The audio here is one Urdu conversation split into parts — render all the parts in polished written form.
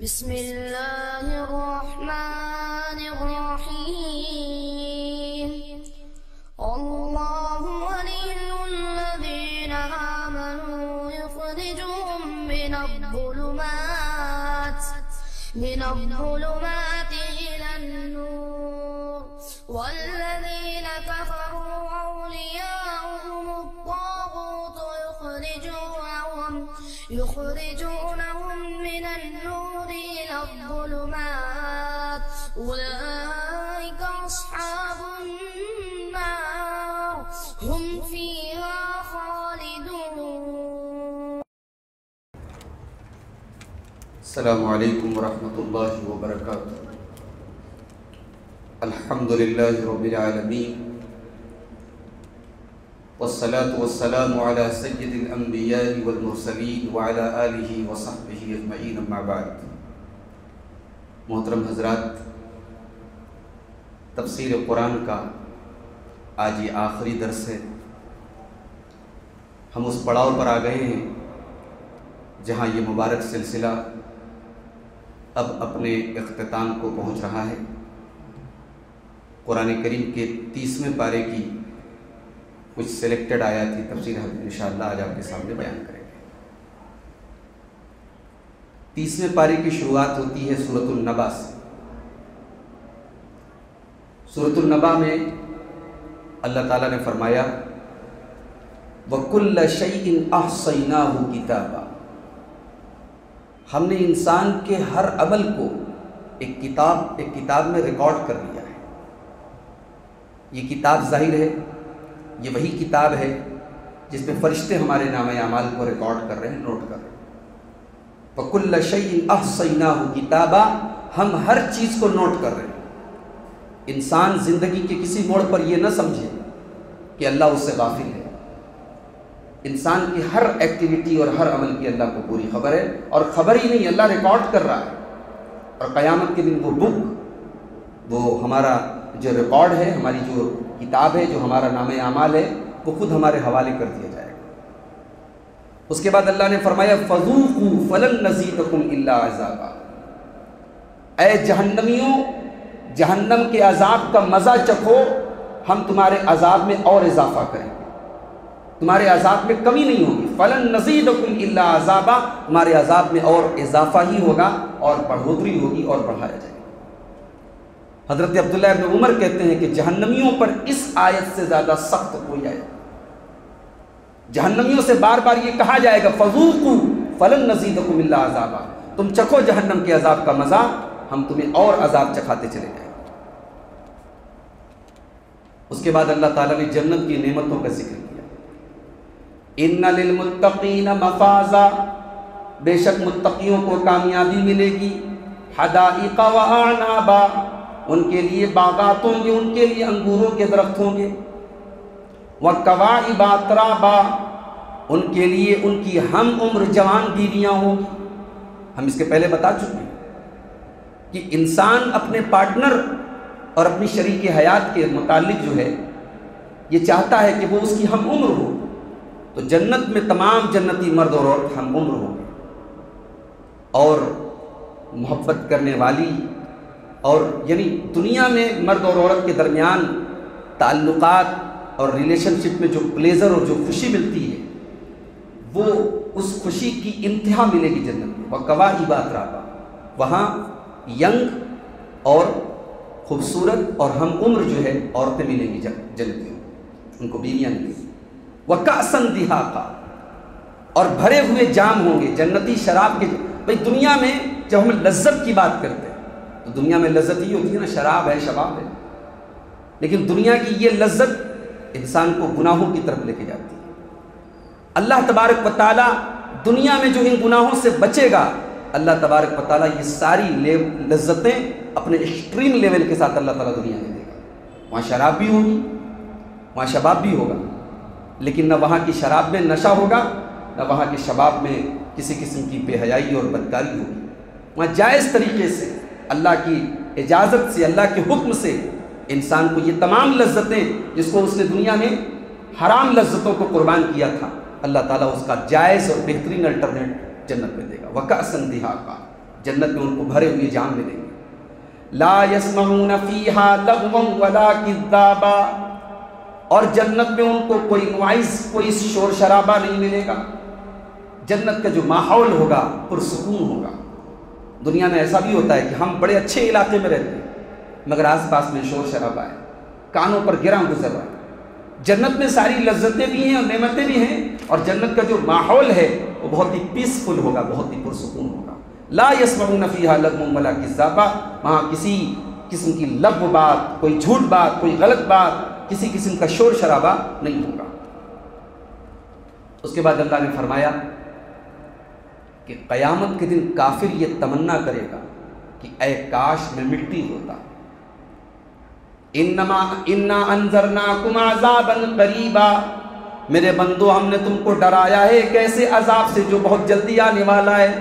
بسم اللہ الرحمن الرحیم اللہ ولی الذین آمنوا یخرجهم من الظلمات إلى النور والذین كفروا أولياؤهم الطاغوت يخرجونهم من النور إلى الظلمات أولئك أصحاب النار هم فيها خالدون. السلام علیکم ورحمۃ اللہ وبرکاتہ. الحمد للہ رب العالمین والصلاة والسلام على سید الانبیاء والمرسلین وعلى آلہ وصحبہ اجمعین اما بعد. محترم حضرات، تفسیر قرآن کا آج یہ آخری درس ہے. ہم اس پڑاؤ پر آ گئے ہیں جہاں یہ مبارک سلسلہ اب اپنے اختتام کو پہنچ رہا ہے. قرآن کریم کے 30ویں پارے کی کچھ سلیکٹڈ آیات کی تفسیر ہم انشاءاللہ آج آپ کے سامنے بیان کریں گے. 30ویں پارے کی شروعات ہوتی ہے سورۃ النبا سے. سورۃ النبا میں اللہ تعالیٰ نے فرمایا وَكُلَّ شَيْءٍ أَحْصَيْنَاهُ كِتَابًا. ہم نے انسان کے ہر عمل کو ایک کتاب میں ریکارڈ کر لیا ہے. یہ کتاب ظاہر ہے، یہ وہی کتاب ہے جس میں فرشتے ہمارے نامہ اعمال کو ریکارڈ کر رہے ہیں، نوٹ کر رہے ہیں. وَكُلَّ شَيْءٍ أَحْصَيْنَاهُ كِتَابًا. ہم ہر چیز کو نوٹ کر رہے ہیں. انسان زندگی کے کسی موڑ پر یہ نہ سمجھے کہ اللہ اس سے غافل ہے. انسان کی ہر ایکٹیویٹی اور ہر عمل کی اللہ کو پوری خبر ہے، اور خبر ہی نہیں، اللہ ریکارڈ کر رہا ہے. اور قیامت کے دن وہ بک، وہ ہمارا جو ریکارڈ ہے، ہماری جو کتاب ہے، جو ہمارا نامہ اعمال ہے، وہ خود ہمارے حوالے کر دیا جائے گا. اس کے بعد اللہ نے فرمایا فَذُوقُوا فَلَن نَّزِيدَكُمْ إِلَّا عَذَابًا. اے جہنمیوں، جہنم کے عذاب کا مزہ چکھو، ہم تمہارے عذاب میں اور اضافہ کریں گے، تمہارے عذاب میں کمی نہیں ہوگی. فَلَن نَّزِيدَكُمْ إِلَّا عَذَابًا. تمہارے عذاب میں اور اضافہ ہی ہوگا، اور بڑھوتری ہوگی، اور بڑھایا جائے گا. حضرت عبداللہ ابن عمر کہتے ہیں کہ جہنمیوں پر اس آیت سے زیادہ سخت کوئی آیت. جہنمیوں سے بار بار یہ کہا جائے گا فَذُوقُوا فَلَن نَّزِيدَكُمْ إِلَّا عَذَابًا. تم چکھو جہنم کے عذاب کا مزہ، ہم تمہیں اور عذاب چکھاتے چلے جائیں. اس کے بعد اللہ تعالیٰ نے جنت کی نعمتوں کا ذکر کیا. اِنَّ لِلْمُتَّقِينَ مَفَازًا. بے شک متقیوں کو کامیابی ملے گی. حَدَائِقَ وَأَعْنَابًا. ان کے لیے باغات ہوں گے، ان کے لیے انگوروں کے درخت ہوں گے. وَكَوَاعِبَ أَتْرَابًا. ان کے لیے ان کی ہم عمر جوان بیویاں ہوں گی. ہم اس کے پہلے بتا چکے ہیں کہ انسان اپنے پارٹنر اور اپنی شریک حیات کے متعلق جو ہے یہ چاہتا ہے کہ وہ اس کی ہم عمر ہو. تو جنت میں تمام جنتی مرد اور عورت ہم عمر ہوں گے، اور محبت کرنے والی، اور یعنی دنیا میں مرد اور عورت کے درمیان تعلقات اور ریلیشن شپ میں جو پلیزر اور جو خوشی ملتی ہے، وہ اس خوشی کی انتہا ملے گی جنت میں. وَكَوَاعِبَ أَتْرَابًا. وہاں ینگ اور خوبصورت اور ہم عمر جو ہے عورتیں ملیں گی جنتیوں، ان کو بیویاں ملیں گی. وَكَأْسًا دِهَاقًا. اور بھرے ہوئے جام ہوں گے جنتی شراب کے. بھئی دنیا میں جب ہم لذت کی بات کرتے ہیں تو دنیا میں لذت ہی ہوتی ہے نا، شراب ہے، شباب ہے. لیکن دنیا کی یہ لذت انسان کو گناہوں کی طرف لے کے جاتی ہے. اللہ تبارک و تعالیٰ دنیا میں جو ان گناہوں سے بچے گا، اللہ تبارک و تعالیٰ یہ ساری لذتیں اپنے ایکسٹریم لیول کے ساتھ اللہ تعالیٰ دنیا میں دے گا. وہاں شراب بھی ہوگی، وہاں شباب بھی ہوگا، لیکن نہ وہاں کی شراب میں نشہ ہوگا، نہ وہاں کے شباب میں کسی قسم کی بے حیائی اور بدکاری ہوگی. وہاں جائز طریقے سے اللہ کی اجازت سے، اللہ کے حکم سے انسان کو یہ تمام لذتیں جس کو اس نے دنیا میں حرام لذتوں کو قربان کیا تھا، اللہ تعالیٰ اس کا جائز اور بہترین الٹرنیٹ جنت میں دے گا. وَكَأْسًا دِهَاقًا. جنت میں ان کو بھرے ہوئے جام ملیں گے. لا يسمعون فيها لغوا ولا كذابا، اور جنت میں ان کو کوئی نوائز، کوئی شور شرابہ نہیں ملے گا. جنت کا جو ماحول ہوگا پرسکون ہوگا. دنیا میں ایسا بھی ہوتا ہے کہ ہم بڑے اچھے علاقے میں رہتے ہیں مگر آس پاس میں شور شرابہ ہے، کانوں پر گراں گزر رہا ہے. جنت میں ساری لذتیں بھی ہیں اور نعمتیں بھی ہیں، اور جنت کا جو ماحول ہے وہ بہت ہی پیسفل ہوگا، بہت ہی پرسکون ہوگا. لا يسمعون فيها لغوا ولا كذابا، وہاں کسی قسم کی لغو بات، کوئی جھوٹ بات، کوئی غلط بات، کسی قسم کا شور شرابہ نہیں ہوگا. اس کے بعد اللہ نے فرمایا کہ قیامت کے دن کافر یہ تمنا کرے گا کہ اے کاش میں مٹی ہوتا. انا انذرناکم عذابا قریبا، میرے بندو ہم نے تم کو ڈرایا ہے ایک ایسے عذاب سے جو بہت جلدی آنے والا ہے.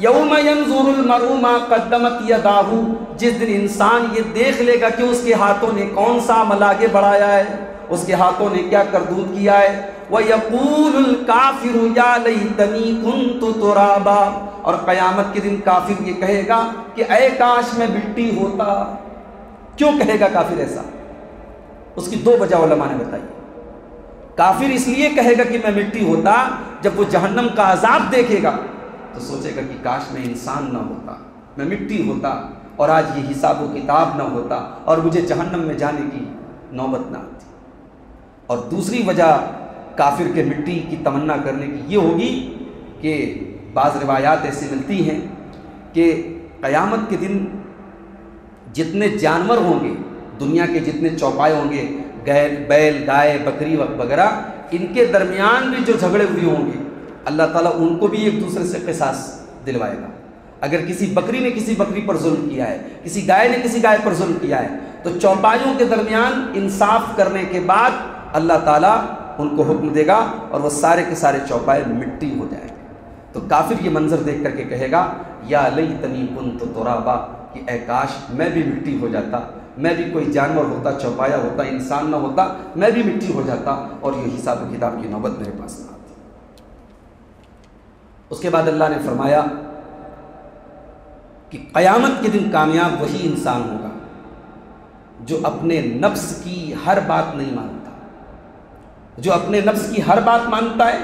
یوم ینظر المرء ما قدمت یداہ، جس دن انسان یہ دیکھ لے گا کہ اس کے ہاتھوں نے کون سا عمل آگے بڑھایا ہے، اس کے ہاتھوں نے کیا کردود کیا ہے. وَيَقُولُ الْكَافِرُ يَا لَيْتَنِي كُنْتُ تُرَابًا، اور قیامت کے دن کافر یہ کہے گا کہ اے کاش میں مٹی ہوتا. کیوں کہے گا کافر ایسا؟ اس کی دو وجہ علماء نے بتائی. کافر اس لیے کہے گا کہ میں مٹی ہوتا، جب وہ جہنم کا عذاب دیکھے گا تو سوچے گا کہ کاش میں انسان نہ ہوتا، میں مٹی ہوتا، اور آج یہ حساب و کتاب نہ ہوتا اور مجھے جہنم میں جانے کی نوبت نہ آتی. اور دوسری وجہ کافر کے مٹی کی تمنا کرنے کی یہ ہوگی کہ بعض روایات ایسی ملتی ہیں کہ قیامت کے دن جتنے جانور ہوں گے، دنیا کے جتنے چوپائے ہوں گے، بیل، گائے، بکری وغیرہ، ان کے درمیان بھی جو جھگڑے ہوئے ہوں گے اللہ تعالیٰ ان کو بھی ایک دوسرے سے قصاص دلوائے گا. اگر کسی بکری نے کسی بکری پر ظلم کیا ہے، کسی گائے نے کسی گائے پر ظلم کیا ہے، تو چوپائیوں کے درمیان انصاف کرنے کے بعد اللہ تعالیٰ ان کو حکم دے گا اور وہ سارے کے سارے چوپائے مٹی ہو جائیں گے. تو کافر یہ منظر دیکھ کر کے کہے گا یا لیتنی کنت ترابا، کہ اے کاش میں بھی مٹی ہو جاتا، میں بھی کوئی جانور ہوتا، چوپایا ہوتا، انسان نہ ہوتا، میں بھی مٹی ہو جاتا اور یہ حساب و کتاب کی نوبت میرے پاس نہ آتی. اس کے بعد اللہ نے فرمایا کہ قیامت کے دن کامیاب وہی انسان ہوگا جو اپنے نفس کی ہر بات نہیں مانتا، جو اپنے نفس کی ہر بات مانتا ہے،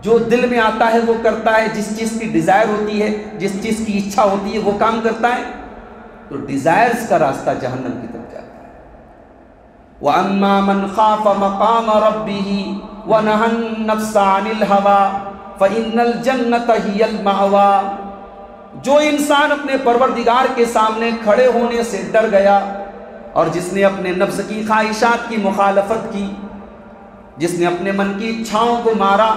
جو دل میں آتا ہے وہ کرتا ہے، جس چیز کی ڈیزائر ہوتی ہے، جس چیز کی اچھا ہوتی ہے وہ کام کرتا ہے، تو ڈیزائرز کا راستہ جہنم کی طرف جاتا ہے. وَأَمَّا مَنْ خَافَ مَقَامَ رَبِّهِ وَنَهَى النَّفْسَ عَنِ الْهَوَىٰ فَإِنَّ الْجَنَّةَ هِيَ الْمَأْوَىٰ، جو انسان اپنے پروردگار کے سامنے کھڑے ہونے سے ڈر گیا اور جس نے اپنے نفس کی خواہشات کی مخالفت کی، جس نے اپنے من کی اچھاؤں کو مارا،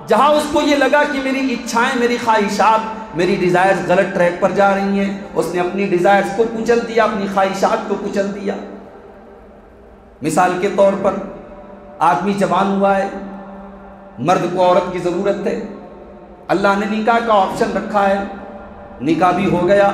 جہاں اس کو یہ لگا کہ میری اچھائیں، میری خواہشات، میری ڈیزائرز غلط ٹریک پر جا رہی ہیں، اس نے اپنی ڈیزائرز کو کچل دیا، اپنی خواہشات کو کچل دیا. مثال کے طور پر آدمی جوان ہوا ہے، مرد کو عورت کی ضرورت ہے، اللہ نے نکاح کا آپشن رکھا ہے، نکاح بھی ہو گیا،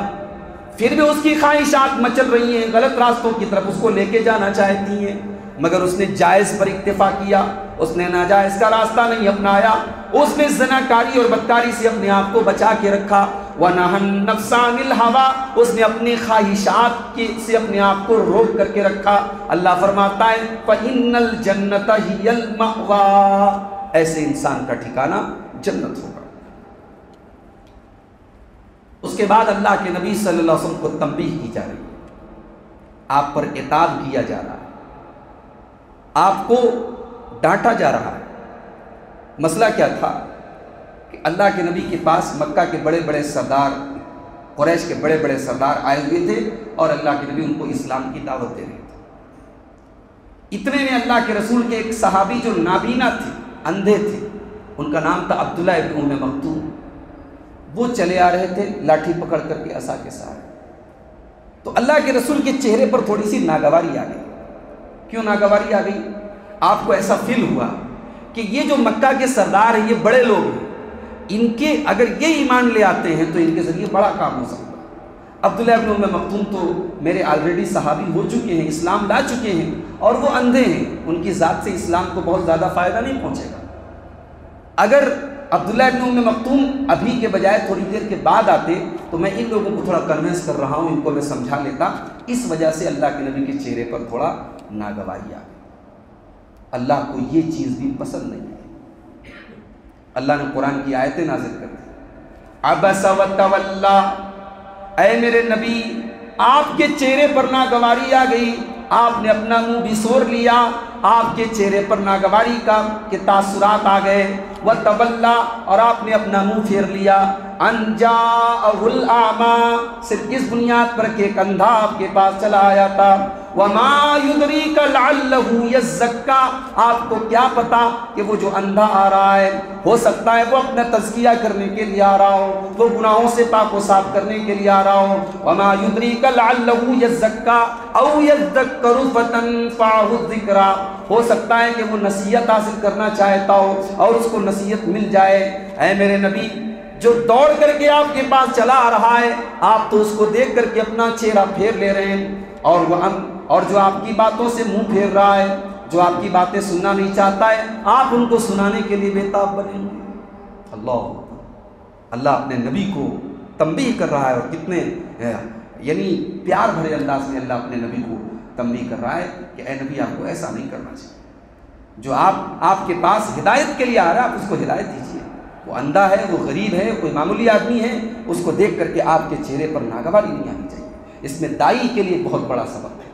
پھر بھی اس کی خواہشات مچل رہی ہیں، غلط راستوں کی طرف اس کو لے کے جانا چاہتی ہیں، مگر اس نے جائز پر اکتفا کیا، اس نے ناجائز کا راستہ نہیں اپنایا، اس نے زناکاری اور بدکاری سے اپنے آپ کو بچا کے رکھا. وَنَهَى النَّفْسَ عَنِ الْهَوَىٰ، اس نے اپنی خواہشات سے اپنے آپ کو روک کر کے رکھا. اللہ فرماتا ہے فَإِنَّ الْجَنَّةَ هِيَ الْمَأْوَىٰ، ایسے انسان کا ٹھکانہ جنت ہوگا. اس کے بعد اللہ کے نبی صلی اللہ علیہ وسلم کو تنبیہ کی جا رہی ہے، آپ پر عتاب کیا جا رہا ہے، آپ کو ڈانٹا جا رہا ہے. مسئلہ کیا تھا کہ اللہ کے نبی کے پاس مکہ کے بڑے بڑے سردار، قریش کے بڑے بڑے سردار آئے ہوئے تھے اور اللہ کے نبی ان کو اسلام کی دعوت دے رہے تھے. اتنے میں اللہ کے رسول کے ایک صحابی جو نابینا تھے، اندھے تھے، ان کا نام تھا عبداللہ ابن ام مکتوم، وہ چلے آ رہے تھے لاٹھی پکڑ کر کے عصا کے سہارے. تو اللہ کے رسول کے چہرے پر تھوڑی سی ناگواری آ گئی. کیوں ناگواری آ گئی؟ آپ کو ایسا فیل ہوا کہ یہ جو مکہ کے سردار ہیں، یہ بڑے لوگ ہیں، ان کے اگر یہ ایمان لے آتے ہیں تو ان کے ذریعے بڑا کام ہو سکتا ہے. عبداللہ ابن ام مکتوم تو میرے آلریڈی صحابی ہو چکے ہیں، اسلام لا چکے ہیں، اور وہ اندھے ہیں، ان کی ذات سے اسلام کو بہت زیادہ فائدہ نہیں پہنچے گا. اگر عبداللہ ابن ام مکتوم ابھی کے بجائے تھوڑی دیر کے بعد آتے تو میں ان لوگوں کو تھوڑا کنونس کر رہا ہوں، ان کو میں سمجھا لیتا۔ اس وجہ سے اللہ کے نبی کے چہرے پر تھوڑا ناگواری آ گئی۔ اللہ کو یہ چیز بھی پسند نہیں ہے۔ اللہ نے قرآن کی آیتیں نازل کر دی، عبس وتولی، اے میرے نبی آپ کے چہرے پر ناگواری آ گئی، آپ نے اپنا منہ بسور لیا، آپ کے چہرے پر ناگواری کے تاثرات آ گئے، وتولی، اور آپ نے اپنا منہ پھیر لیا، ان جاءہ الاعمی، صرف اس بنیاد پر کہ ایک اندھا آپ کے پاس چلا آیا تھا، وما یدریک لعلہ یزکا، آپ کو کیا پتا کہ وہ جو اندھا آ رہا ہے ہو سکتا ہے وہ اپنا تزکیہ کرنے کے لیے آ رہا ہو، وہ گناہوں سے پاک و صاف کرنے کے لیے آ رہا ہو، وما یدریک لعلہ یزکا او یذکر فتنفعہ الذکریٰ، ہو سکتا ہے کہ وہ نصیحت حاصل کرنا چاہتا ہو اور اس کو نصیحت مل جائے۔ اے میرے نبی جو دوڑ کر کے آپ کے پاس چلا آ رہا ہے آپ تو اس کو دیکھ کر کے اپنا چہرہ پھیر لے رہے ہیں، اور جو آپ کی باتوں سے منہ پھیر رہا ہے، جو آپ کی باتیں سننا نہیں چاہتا ہے، آپ ان کو سنانے کے لیے بےتاب بنے ہوئے۔ اللہ اپنے نبی کو تنبیہ کر رہا ہے، اور کتنے یعنی پیار بھرے انداز میں اللہ اپنے نبی کو تنبیہ کر رہا ہے کہ اے نبی آپ کو ایسا نہیں کرنا چاہیے، جو آپ کے پاس ہدایت کے لیے آ رہا ہے آپ اس کو ہدایت دیجیے، وہ اندھا ہے، وہ غریب ہے، کوئی معمولی آدمی ہے، اس کو دیکھ کر کے آپ کے چہرے پر ناگواری نہیں آنی چاہیے۔ اس میں داعی کے لیے بہت بڑا سبق ہے،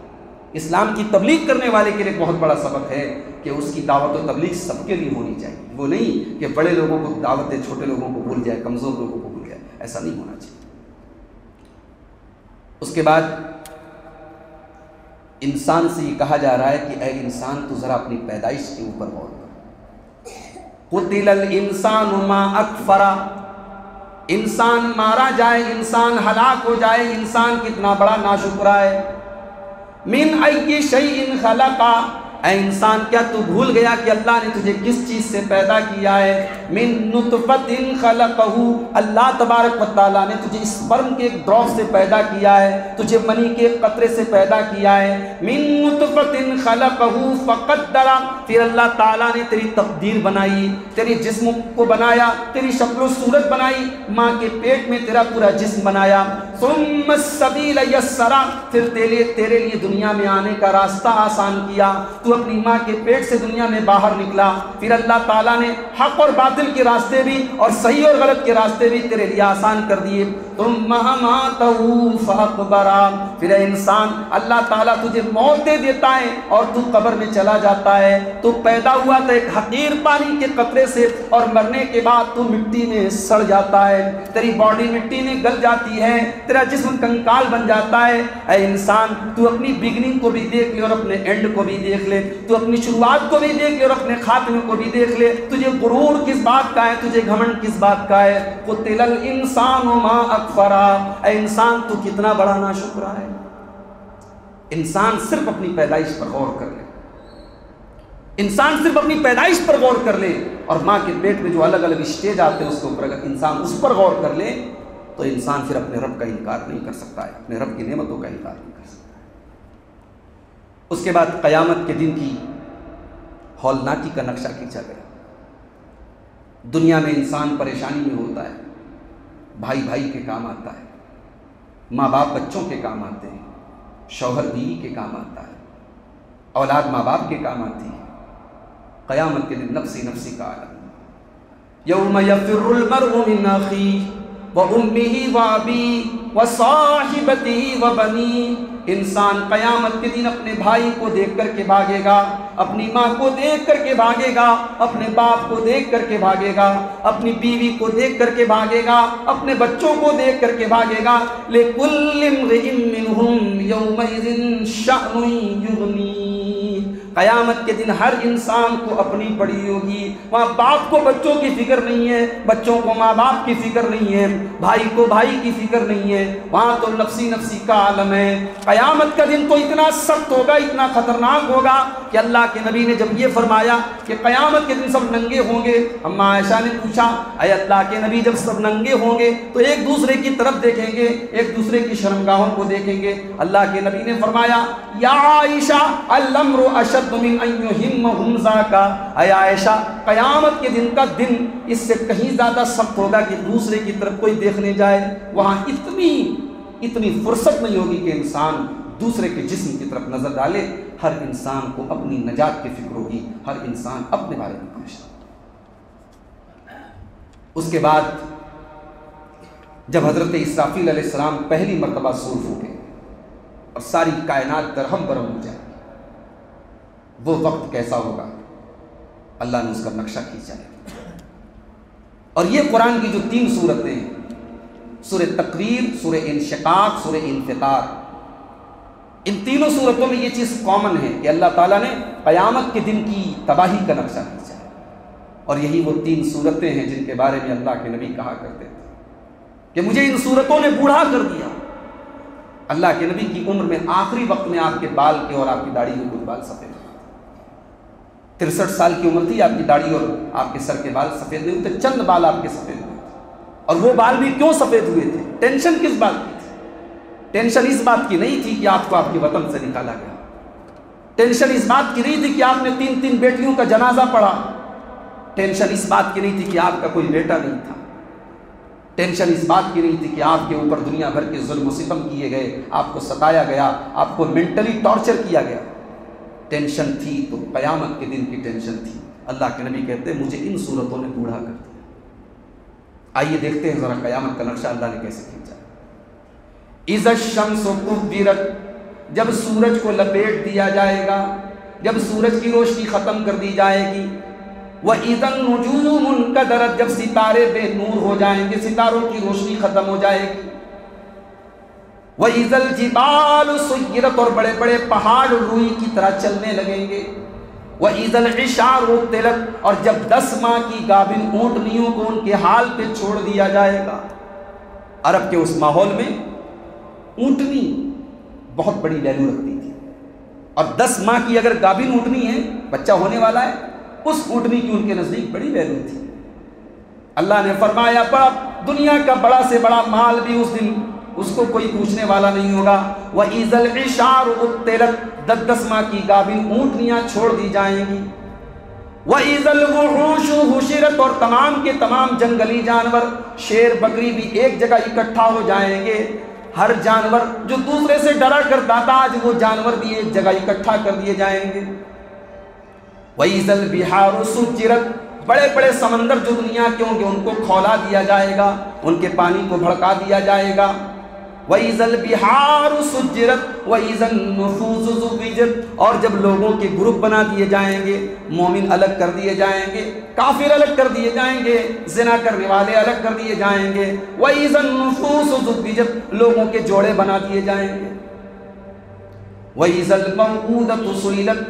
اسلام کی تبلیغ کرنے والے کے لیے بہت بڑا سبق ہے کہ اس کی دعوت و تبلیغ سب کے لیے ہونی چاہیے، وہ نہیں کہ بڑے لوگوں کو دعوت دے، چھوٹے لوگوں کو بھول جائے، کمزور لوگوں کو بھول جائے، ایسا نہیں ہونا چاہیے۔ اس کے بعد انسان سے یہ کہا جا رہا ہے کہ اے انسان تو ذرا اپنی پیدائش کے اوپر غور کر، قتل الانسان ما اکفرا، انسان مارا جائے، انسان ہلاک ہو جائے، انسان کتنا بڑا ناشکرا ہے۔ من ای شیء خلقا، اے انسان کیا تو بھول گیا کہ اللہ نے تجھے کس چیز سے پیدا کیا ہے؟ من نطفۃ خلقہ، اللہ تبارک و تعالیٰ نے تجھے اسپرم کے ایک ڈراپ سے پیدا کیا ہے، تجھے منی کے ایک قطرے سے پیدا کیا ہے۔ من نطفۃ خلقہ فقدر، پھر اللہ تعالیٰ نے تیری تقدیر بنائی، تیری جسم کو بنایا، تیری شکل و صورت بنائی، ماں کے پیٹ میں تیرا پورا جسم بنایا۔ ثم السبیل یسرا، پھر تیرے لیے دنیا میں آنے کا راستہ آسان کیا، تو اپنی ماں کے پیٹ سے دنیا میں باہر نکلا، پھر اللہ تعالیٰ نے حق اور باطل کے راستے بھی اور صحیح اور غلط کے راستے بھی تیرے لیے آسان کر دیے۔ ثم اماتہ فاقبرہ، پھر اے انسان اللہ تعالیٰ تجھے موت دے دیتا ہے اور تو قبر میں چلا جاتا ہے۔ تو پیدا ہوا تھا ایک حقیر پانی کے قطرے سے، اور مرنے کے بعد تو مٹی میں سڑ جاتا ہے، تیری باڈی مٹی میں گل جاتی ہے، تیرا جسم کنکال بن جاتا ہے۔ اے انسان تو اپنی بگننگ کو بھی دیکھ لے اور اپنے اینڈ کو بھی دیکھ لے، تو اپنی شروعات کو بھی دیکھ لے اور اپنے خاتمے کو بھی دیکھ لے، تجھے غرور کس بات کا ہے، تجھے گھمنڈ کس بات کا ہے؟ قتل الانسان ما اکفرا، اے انسان تو کتنا بڑا ناشکرا ہے۔ انسان صرف اپنی پیدائش پر غور کر لے، انسان صرف اپنی پیدائش پر غور کر لے، اور ماں کے پیٹ میں جو الگ الگ اسٹیج آتے ہیں اس کے اوپر اگر انسان اس پر غور کر لے تو انسان پھر اپنے رب کا انکار نہیں کر سکتا ہے، اپنے رب کی نعمتوں کا انکار نہیں کر سکتا ہے۔ اس کے بعد قیامت کے دن کی ہولناکی کا نقشہ کھینچا گیا۔ دنیا میں انسان پریشانی میں ہوتا ہے، بھائی بھائی کے کام آتا ہے، ماں باپ بچوں کے کام آتے ہیں، شوہر بیوی کے کام آتا ہے، اولاد ماں باپ کے کام آتی ہے۔ قیامت کے دن نفسی نفسی کا عالم، یوم یفر المرء من اخیہ وَأُمِّهِ وَأَبِيهِ وَصَاحِبَتِهِ وَبَنِيهِ، انسان قیامت کے دن اپنے بھائی کو دیکھ کر کے بھاگے گا، اپنی ماں کو دیکھ کر کے بھاگے گا، اپنے باپ کو دیکھ کر کے بھاگے گا، اپنی بیوی کو دیکھ کر کے بھاگے گا، اپنے بچوں کو دیکھ کر کے بھاگے گا۔ لِكُلِّ امْرِئٍ مِّنْهُمْ يَوْمَئِذٍ شَأْنٌ يُغْنِيهِ، قیامت کے دن ہر انسان کو اپنی پڑی ہوگی، وہاں باپ کو بچوں کی فکر نہیں ہے، بچوں کو ماں باپ کی فکر نہیں ہے، بھائی کو بھائی کی فکر نہیں ہے، وہاں تو نفسی نفسی کا عالم ہے۔ قیامت کا دن تو اتنا سخت ہوگا، اتنا خطرناک ہوگا کہ اللہ کے نبی نے جب یہ فرمایا کہ قیامت کے دن سب ننگے ہوں گے، اما عائشہ نے پوچھا اے اللہ کے نبی جب سب ننگے ہوں گے تو ایک دوسرے کی طرف دیکھیں گے، ایک دوسرے کی شرمگاہوں کو دیکھیں گے؟ اللہ کے نبی نے فرمایا یا عائشہ الامر اشد اشد من ان یہمہم ذاک، اے عائشہ قیامت کے دن کا دن اس سے کہیں زیادہ سخت ہوگا کہ دوسرے کی طرف کوئی دیکھنے جائے. وہاں اتنی فرصت نہیں ہوگی کہ انسان دوسرے کے جسم کی طرف نظر ڈالے. ہر انسان کو اپنی نجات کی فکر ہوگی، ہر انسان اپنے بارے میں پوچھتا. اس کے بعد جب حضرت اسرافیل علیہ السلام پہلی مرتبہ سور پھونکے اور ساری کائنات درہم برہم ہو جائے، وہ وقت کیسا ہوگا اللہ نے اس کا نقشہ کھینچا ہے. اور یہ قرآن کی جو 3 سورتیں ہیں، سورہ تقریر، سورہ انشقاق، سورہ انفطار، ان تینوں سورتوں میں یہ چیز کامن ہے کہ اللہ تعالیٰ نے قیامت کے دن کی تباہی کا نقشہ کھینچا ہے. اور یہی وہ 3 سورتیں ہیں جن کے بارے میں اللہ کے نبی کہا کرتے تھے کہ مجھے ان سورتوں نے بوڑھا کر دیا. اللہ کے نبی کی عمر میں آخری وقت میں آپ کے بال کے اور آپ کی داڑھی کے کچھ بال سفید ہوئے. 63 سال کی عمر تھی، آپ کی داڑھی اور آپ کے سر کے بال سفید نہیں ہوتے، چند بال آپ کے سفید ہوئے تھے. اور وہ بال بھی کیوں سفید ہوئے تھے؟ ٹینشن کس بات کی تھی؟ ٹینشن اس بات کی نہیں تھی کہ آپ کو آپ کے وطن سے نکالا گیا. ٹینشن اس بات کی نہیں تھی کہ آپ نے 3 بیٹیوں کا جنازہ پڑھا. ٹینشن اس بات کی نہیں تھی کہ آپ کا کوئی بیٹا نہیں تھا. ٹینشن اس بات کی نہیں تھی کہ آپ کے اوپر دنیا بھر کے ظلم و ستم کیے گئے، آپ کو ستایا گیا، آپ کو مینٹلی ٹارچر کیا گیا. ٹینشن تھی تو قیامت کے دن کی ٹینشن تھی. اللہ کے نبی کہتے ہیں مجھے ان صورتوں نے بوڑھا کر دیا. آئیے دیکھتے ہیں ذرا قیامت کا نقشہ اللہ نے کیسے کھینچا. اذا الشمس كورت، جب سورج کو لپیٹ دیا جائے گا، جب سورج کی روشنی ختم کر دی جائے گی. وَإِذَا النُّجُومُ انْكَدَرَتْ، جب ستارے بے نور ہو جائیں گے، ستاروں کی روشنی ختم ہو جائے گی. وَإِذَا الْجِبَالُ سُيِّرَتْ، اور بڑے بڑے پہاڑ روئی کی طرح چلنے لگیں گے. وَإِذَا الْعِشَارُ عُطِّلَتْ، اور جب 10 ماہ کی گابن اونٹنیوں کو ان کے حال پہ چھوڑ دیا جائے گا. عرب کے اس ماحول میں اونٹنی بہت بڑی ویلیو رکھتی تھی، اور 10 ماہ کی اگر گابن اونٹنی ہے، بچہ ہونے والا ہے، اس اونٹنی کی ان کے نزدیک بڑی ویلیو تھی. اللہ نے فرمایا دنیا کا بڑا سے بڑا مال بھی اس دن اس کو کوئی پوچھنے والا نہیں ہوگا. وَإِذَا الْعِشَارُ عُطِّلَتْ، 10 ماہ کی گابن اونٹنیاں چھوڑ دی جائیں گی. وَإِذَا الْوُحُوشُ حُشِرَتْ، اور تمام کے تمام جنگلی جانور، شیر بکری بھی ایک جگہ اکٹھا ہو جائیں گے. ہر جانور جو دوسرے سے ڈرا کرتا تھا، آج وہ جانور بھی ایک جگہ اکٹھا کر دیے جائیں گے. وَإِذَا الْبِحَارُ سُجِّرَتْ، بڑے بڑے سمندر جو دنیا کے ہوں گے ان کو کھولا دیا جائے گا، ان کے پانی کو بھڑکا دیا جائے گا. وَإِذَا الْبِحَارُ سُجِّرَتْ وَإِذَا النُّفُوسُ زُوِّجَتْ، اور جب لوگوں کے گروپ بنا دیے جائیں گے، مومن الگ کر دیے جائیں گے، کافر الگ کر دیے جائیں گے، زنا کرنے والے الگ کر دیے جائیں گے. وَإِذَا النُّفُوسُ زُوِّجَتْ، لوگوں کے جوڑے بنا دیے جائیں گے. وَإِذَا الْمَوْءُودَةُ سُئِلَتْ،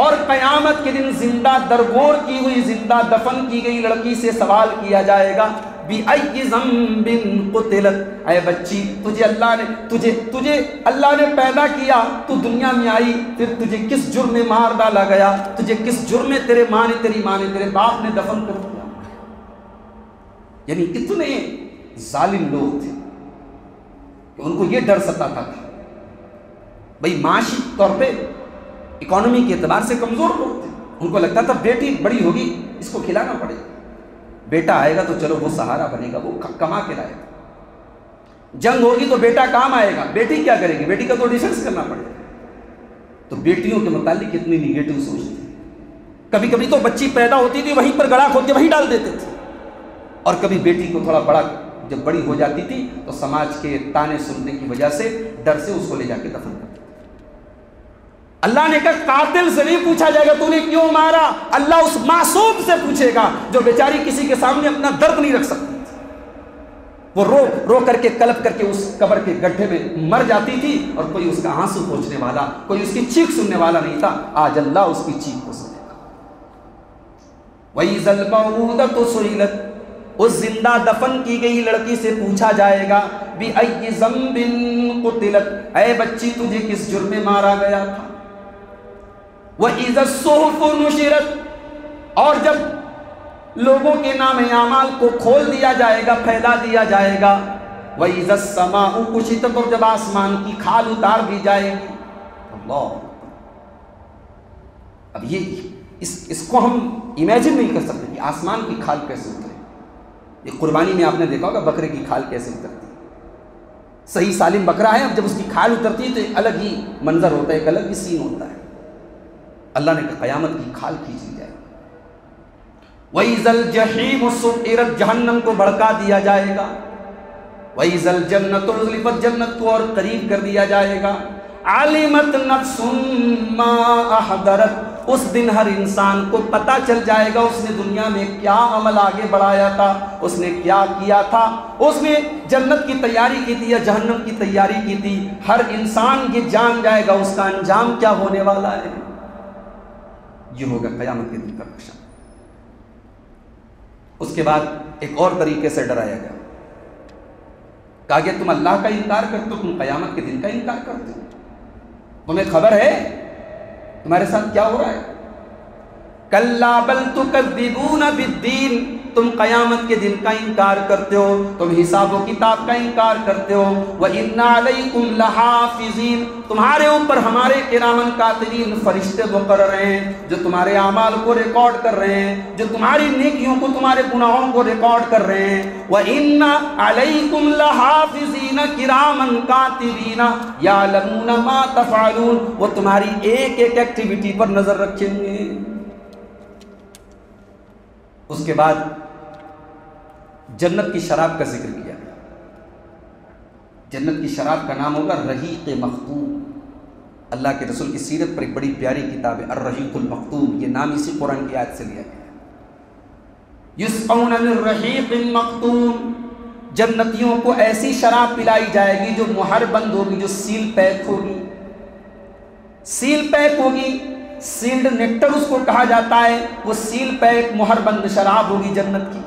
اور قیامت کے دن زندہ درگور کی ہوئی، زندہ دفن کی گئی لڑکی سے سوال کیا جائے گا. بِأَيِّ ذَنبٍ قُتِلَتْ، اے بچی تجھے اللہ نے پیدا کیا، تو دنیا میں آئی، پھر تجھے کس جرم میں مار ڈالا گیا، تجھے کس جرم میں تیری ماں نے تیرے باپ نے دفن کر دیا. یعنی اتنے ظالم لوگ تھے کہ ان کو یہ ڈر ستاتا تھا. بھئی معاشی طور پہ اکانومی کے اعتبار سے کمزور لوگ تھے، ان کو لگتا تھا بیٹی بڑی ہوگی اس کو کھلانا پڑے گا، بیٹا آئے گا تو چلو وہ سہارا بنے گا، وہ کما کے لائے گا. جنگ ہوگی تو بیٹا کام آئے گا، بیٹی کیا کرے گی، بیٹی کا تو ڈیفنس کرنا پڑے گا. تو بیٹیوں کے متعلق اتنی نیگیٹو سوچ تھی. کبھی کبھی تو بچی پیدا ہوتی تھی وہیں پر گڑھا کھود کے وہیں ڈال دیتے تھے، اور کبھی بیٹی کو تھوڑا بڑا جب بڑی ہو جاتی تھی تو سماج کے تانے سننے کی وجہ سے ڈر سے اس کو لے جا کے دفن کرتے. اللہ نے کہا قاتل سے نہیں پوچھا جائے گا تو نے کیوں مارا، اللہ اس معصوم سے پوچھے گا جو بیچاری کسی کے سامنے اپنا درد نہیں رکھ سکتی. وہ رو رو کر کے کلپ کر کے اس قبر کے گڈھے میں مر جاتی تھی، اور کوئی اس کا آنسو پوچھنے والا، کوئی اس کی چیخ سننے والا نہیں تھا. آج اللہ اس کی چیخ کو سنے گا. وَإِذَا الْمَوْءُودَةُ سُئِلَتْ، اس زندہ دفن کی گئی لڑکی سے پوچھا جائے گا بِأَيِّ ذَنبٍ قُتِلَتْ، اے بچی تجھے کس جرم میں مارا گیا تھا. وَإِذَا الصُّحُفُ نُشِرَتْ، اور جب لوگوں کے نام اعمال کو کھول دیا جائے گا، پھیلا دیا جائے گا. وَإِذَا السَّمَاءُ كُشِطَتْ، اور جب آسمان کی کھال اتار دی جائے گی. اللہ، اب یہ اس کو ہم امیجن نہیں کر سکتے کہ آسمان کی کھال کیسے اترے. یہ قربانی میں آپ نے دیکھا ہوگا بکرے کی کھال کیسے اترتی ہے. صحیح سالم بکرا ہے, اب جب اس کی کھال اترتی ہے تو ایک الگ ہی منظر ہوتا ہے, ایک الگ ہی سین ہوتا ہے. اللہ نے کہا قیامت کی کھال کھینچ لی جائے. وَإِذَا الْجَحِيمُ سُعِّرَتْ, جہنم کو بھڑکا دیا جائے گا. وَإِذَا الْجَنَّةُ أُزْلِفَتْ, جنت کو اور قریب کر دیا جائے گا. عَلِمَتْ نَفْسٌ مَّا أَحْضَرَتْ, اس دن ہر انسان کو پتہ چل جائے گا اس نے دنیا میں کیا عمل آگے بڑھایا تھا, اس نے کیا کیا تھا, اس نے جنت کی تیاری کی تھی یا جہنم کی تیاری کی تھی. ہر انسان یہ جان جائے گا اس کا انجام کیا ہونے والا ہے. یہ ہوگا قیامت کے دن کا نقشہ. اس کے بعد ایک اور طریقے سے ڈرایا گیا, کہا کہ تم اللہ کا انکار کرتے ہو, تم قیامت کے دن کا انکار کرتے ہو, تمہیں خبر ہے تمہارے ساتھ کیا ہو رہا ہے. کلا بل تکذبون بالدین, تم قیامت کے دن کا انکار کرتے ہو, تم حساب و کتاب کا انکار کرتے ہو. وَإِنَّ عَلَيْكُمْ لَحَافِظِينَ, تمہارے اوپر ہمارے کرامن کاتبین فرشتے مقرر ہیں جو تمہارے اعمال کو ریکارڈ کر رہے ہیں, جو تمہاری نیکیوں کو تمہارے گناہوں کو ریکارڈ کر رہے ہیں. وَإِنَّ عَلَيْكُمْ لَحَافِظِينَ کِرَامًا کاتبین یعلمون ما تفعلون, وہ تمہاری ایک ایک ایکٹیویٹی پر نظر رکھیں گے. اس کے بعد جنت کی شراب کا ذکر کیا گیا. جنت کی شراب کا نام ہوگا رحیق مختوم. اللہ کے رسول کی سیرت پر ایک بڑی پیاری کتاب ہے الرحیق المختوم, یہ نام اسی قرآن کی آیت سے لیا گیا. یسقون من رحیق مختوم, جنتیوں کو ایسی شراب پلائی جائے گی جو مہر بند ہوگی, جو سیل پیک ہوگی. سیل پیک ہوگی, سیلڈ نیکٹر اس کو کہا جاتا ہے. وہ سیل پیک مہر بند شراب ہوگی جنت کی,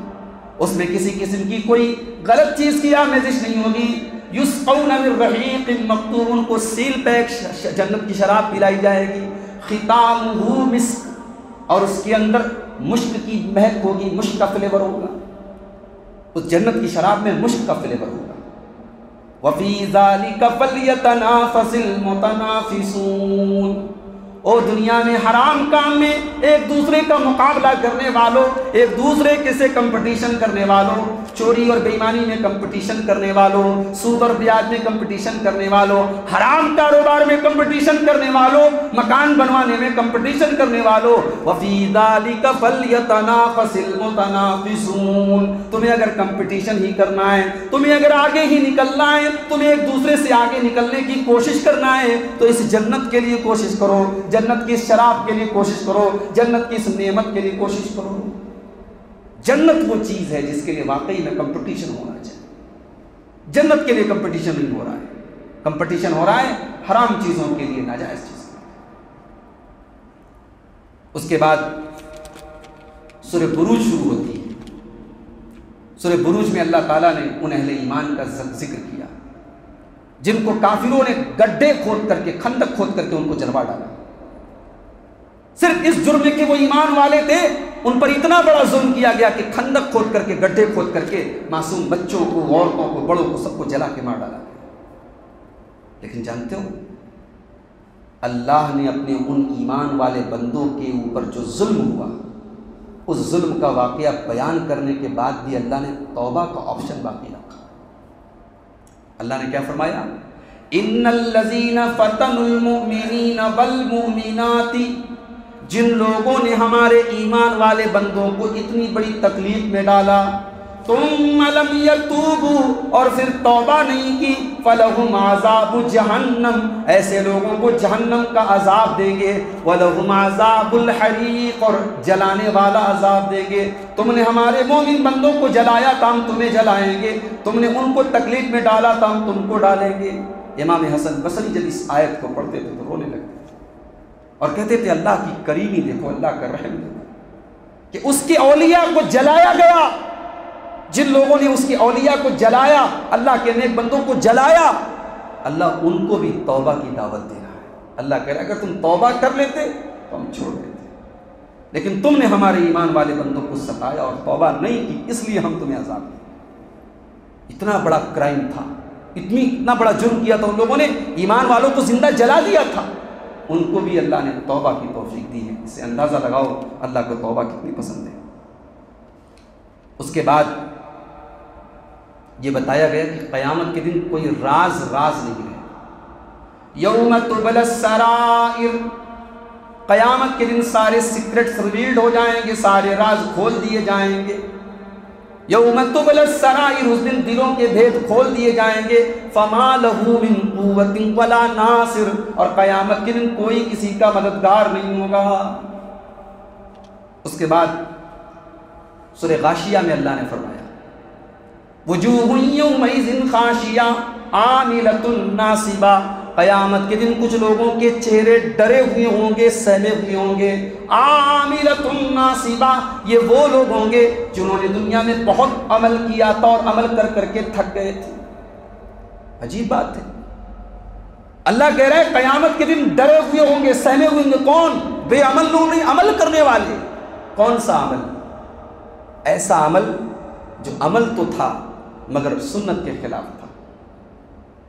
اس میں کسی قسم کی کوئی غلط چیز کی آمیزش نہیں ہوگی. یسقون من رحیق مختوم, ان کو سیل پیک جنت کی شراب پلائی جائے گی. ختامہ مسک, اور اس کے اندر مشک کی مہک ہوگی, مشک کا فلیور ہوگا. اس جنت کی شراب میں مشک کا فلیور ہوگا. وَفِي ذَلِكَ فَلْيَتَنَافَسِ الْمُتَنَافِسُونَ, او دنیا میں حرام کام میں ایک دوسرے کا مقابلہ کرنے والوں, ایک دوسرے کے سے کمپٹیشن کرنے والوں, چوری اور بے ایمانی میں کمپٹیشن کرنے والوں, سود اور بیاج میں کمپٹیشن کرنے والوں, حرام کاروبار میں کمپٹیشن کرنے والوں, مکان بنوانے میں کمپٹیشن کرنے والوں. وَفِي ذَلِكَ فَلْيَتَنَافَسِ الْمُتَنَافِسُونَ, تمہیں اگر کمپٹیشن ہی کرنا ہے, تمہیں اگر آگے ہی نکلنا ہے, تمہیں ایک دوسرے سے آگے نکلنے کی کوشش کرنا ہے, تو اس جنت کے لیے کوشش کرو, جنت کی اس شراب کے لیے کوشش کرو, جنت کی اس نعمت کے لیے کوشش کرو. جنت وہ چیز ہے جس کے لیے واقعی میں کمپٹیشن ہونا چاہیے. جنت کے لیے کمپٹیشن نہیں ہو رہا ہے, کمپٹیشن ہو رہا ہے حرام چیزوں کے لیے, ناجائز چیزوں کے لیے. اس کے بعد سورہ بروج شروع ہوتی ہے. سورہ بروج میں اللہ تعالیٰ نے ان اہل ایمان کا ذکر کیا جن کو کافروں نے گڈھے کھود کر کے, خندق کھود کر کے ان کو جلوا ڈالا. صرف اس جرم کہ وہ ایمان والے تھے, ان پر اتنا بڑا ظلم کیا گیا کہ خندق کھود کر کے, گڈھے کھود کر کے معصوم بچوں کو, عورتوں کو, بڑوں کو, سب کو جلا کے مار ڈالا گیا. لیکن جانتے ہو اللہ نے اپنے ان ایمان والے بندوں کے اوپر جو ظلم ہوا, اس ظلم کا واقعہ بیان کرنے کے بعد بھی اللہ نے توبہ کا آپشن باقی رکھا. اللہ نے کیا فرمایا, ان الذین فتنوا المؤمنین والمؤمنات, جن لوگوں نے ہمارے ایمان والے بندوں کو اتنی بڑی تکلیف میں ڈالا, ثم لم یتوبوا, اور پھر توبہ نہیں کی, فلہم عذاب جہنم, ایسے لوگوں کو جہنم کا عذاب دیں گے. ولہم عذاب الحریق, اور جلانے والا عذاب دیں گے. تم نے ہمارے مومن بندوں کو جلایا تھا, ہم تمہیں جلائیں گے. تم نے ان کو تکلیف میں ڈالا تھا, ہم تم کو ڈالیں گے. امام حسن بصری جب اس آیت کو پڑھتے تھے تو رونے لگتے اور کہتے تھے اللہ کی کریمی دیکھو, اللہ کا رحم دیکھو کہ اس کے اولیاء کو جلایا گیا. جن لوگوں نے اس کے اولیاء کو جلایا, اللہ کے نیک بندوں کو جلایا, اللہ ان کو بھی توبہ کی دعوت دے رہا ہے. اللہ کہہ رہا ہے اگر تم توبہ کر لیتے تو ہم چھوڑ دیتے, لیکن تم نے ہمارے ایمان والے بندوں کو ستایا اور توبہ نہیں کی, اس لیے ہم تمہیں عذاب دیں. اتنا بڑا کرائم تھا, اتنا بڑا جرم کیا تھا ان لوگوں نے, ایمان والوں کو زندہ جلا دیا تھا. ان کو بھی اللہ نے توبہ کی توفیق دی ہے۔ اس سے اندازہ لگاؤ اللہ کو توبہ کتنی پسند ہے۔ اس کے بعد یہ بتایا گیا کہ قیامت کے دن کوئی راز نہیں رہے۔ یوم تبلی السرائر، قیامت کے دن سارے سیکرٹس ریویلڈ ہو جائیں گے، سارے راز کھول دیے جائیں گے۔ یوم تبلی السرائر، اس دن دلوں کے بھید کھول دیے جائیں گے۔ فما لہ من قوت ولا ناصر، اور قیامت کے دن کوئی کسی کا مددگار نہیں ہوگا۔ اس کے بعد سورہ غاشیہ میں اللہ نے فرمایا وجوہ یومئذ خاشیہ عاملۃ ناصبہ، قیامت کے دن کچھ لوگوں کے چہرے ڈرے ہوئے ہوں گے، سہمے ہوئے ہوں گے۔ عاملۃ ناصبہ، یہ وہ لوگ ہوں گے جنہوں نے دنیا میں بہت عمل کیا تھا اور عمل کر کر کے تھک گئے تھے۔ عجیب بات ہے، اللہ کہہ رہا ہے قیامت کے دن ڈرے ہوئے ہوں گے، سہمے ہوئے ہوں گے۔ کون؟ بے عمل لوگ نہیں، عمل کرنے والے۔ کون سا عمل؟ ایسا عمل جو عمل تو تھا مگر سنت کے خلاف تھا۔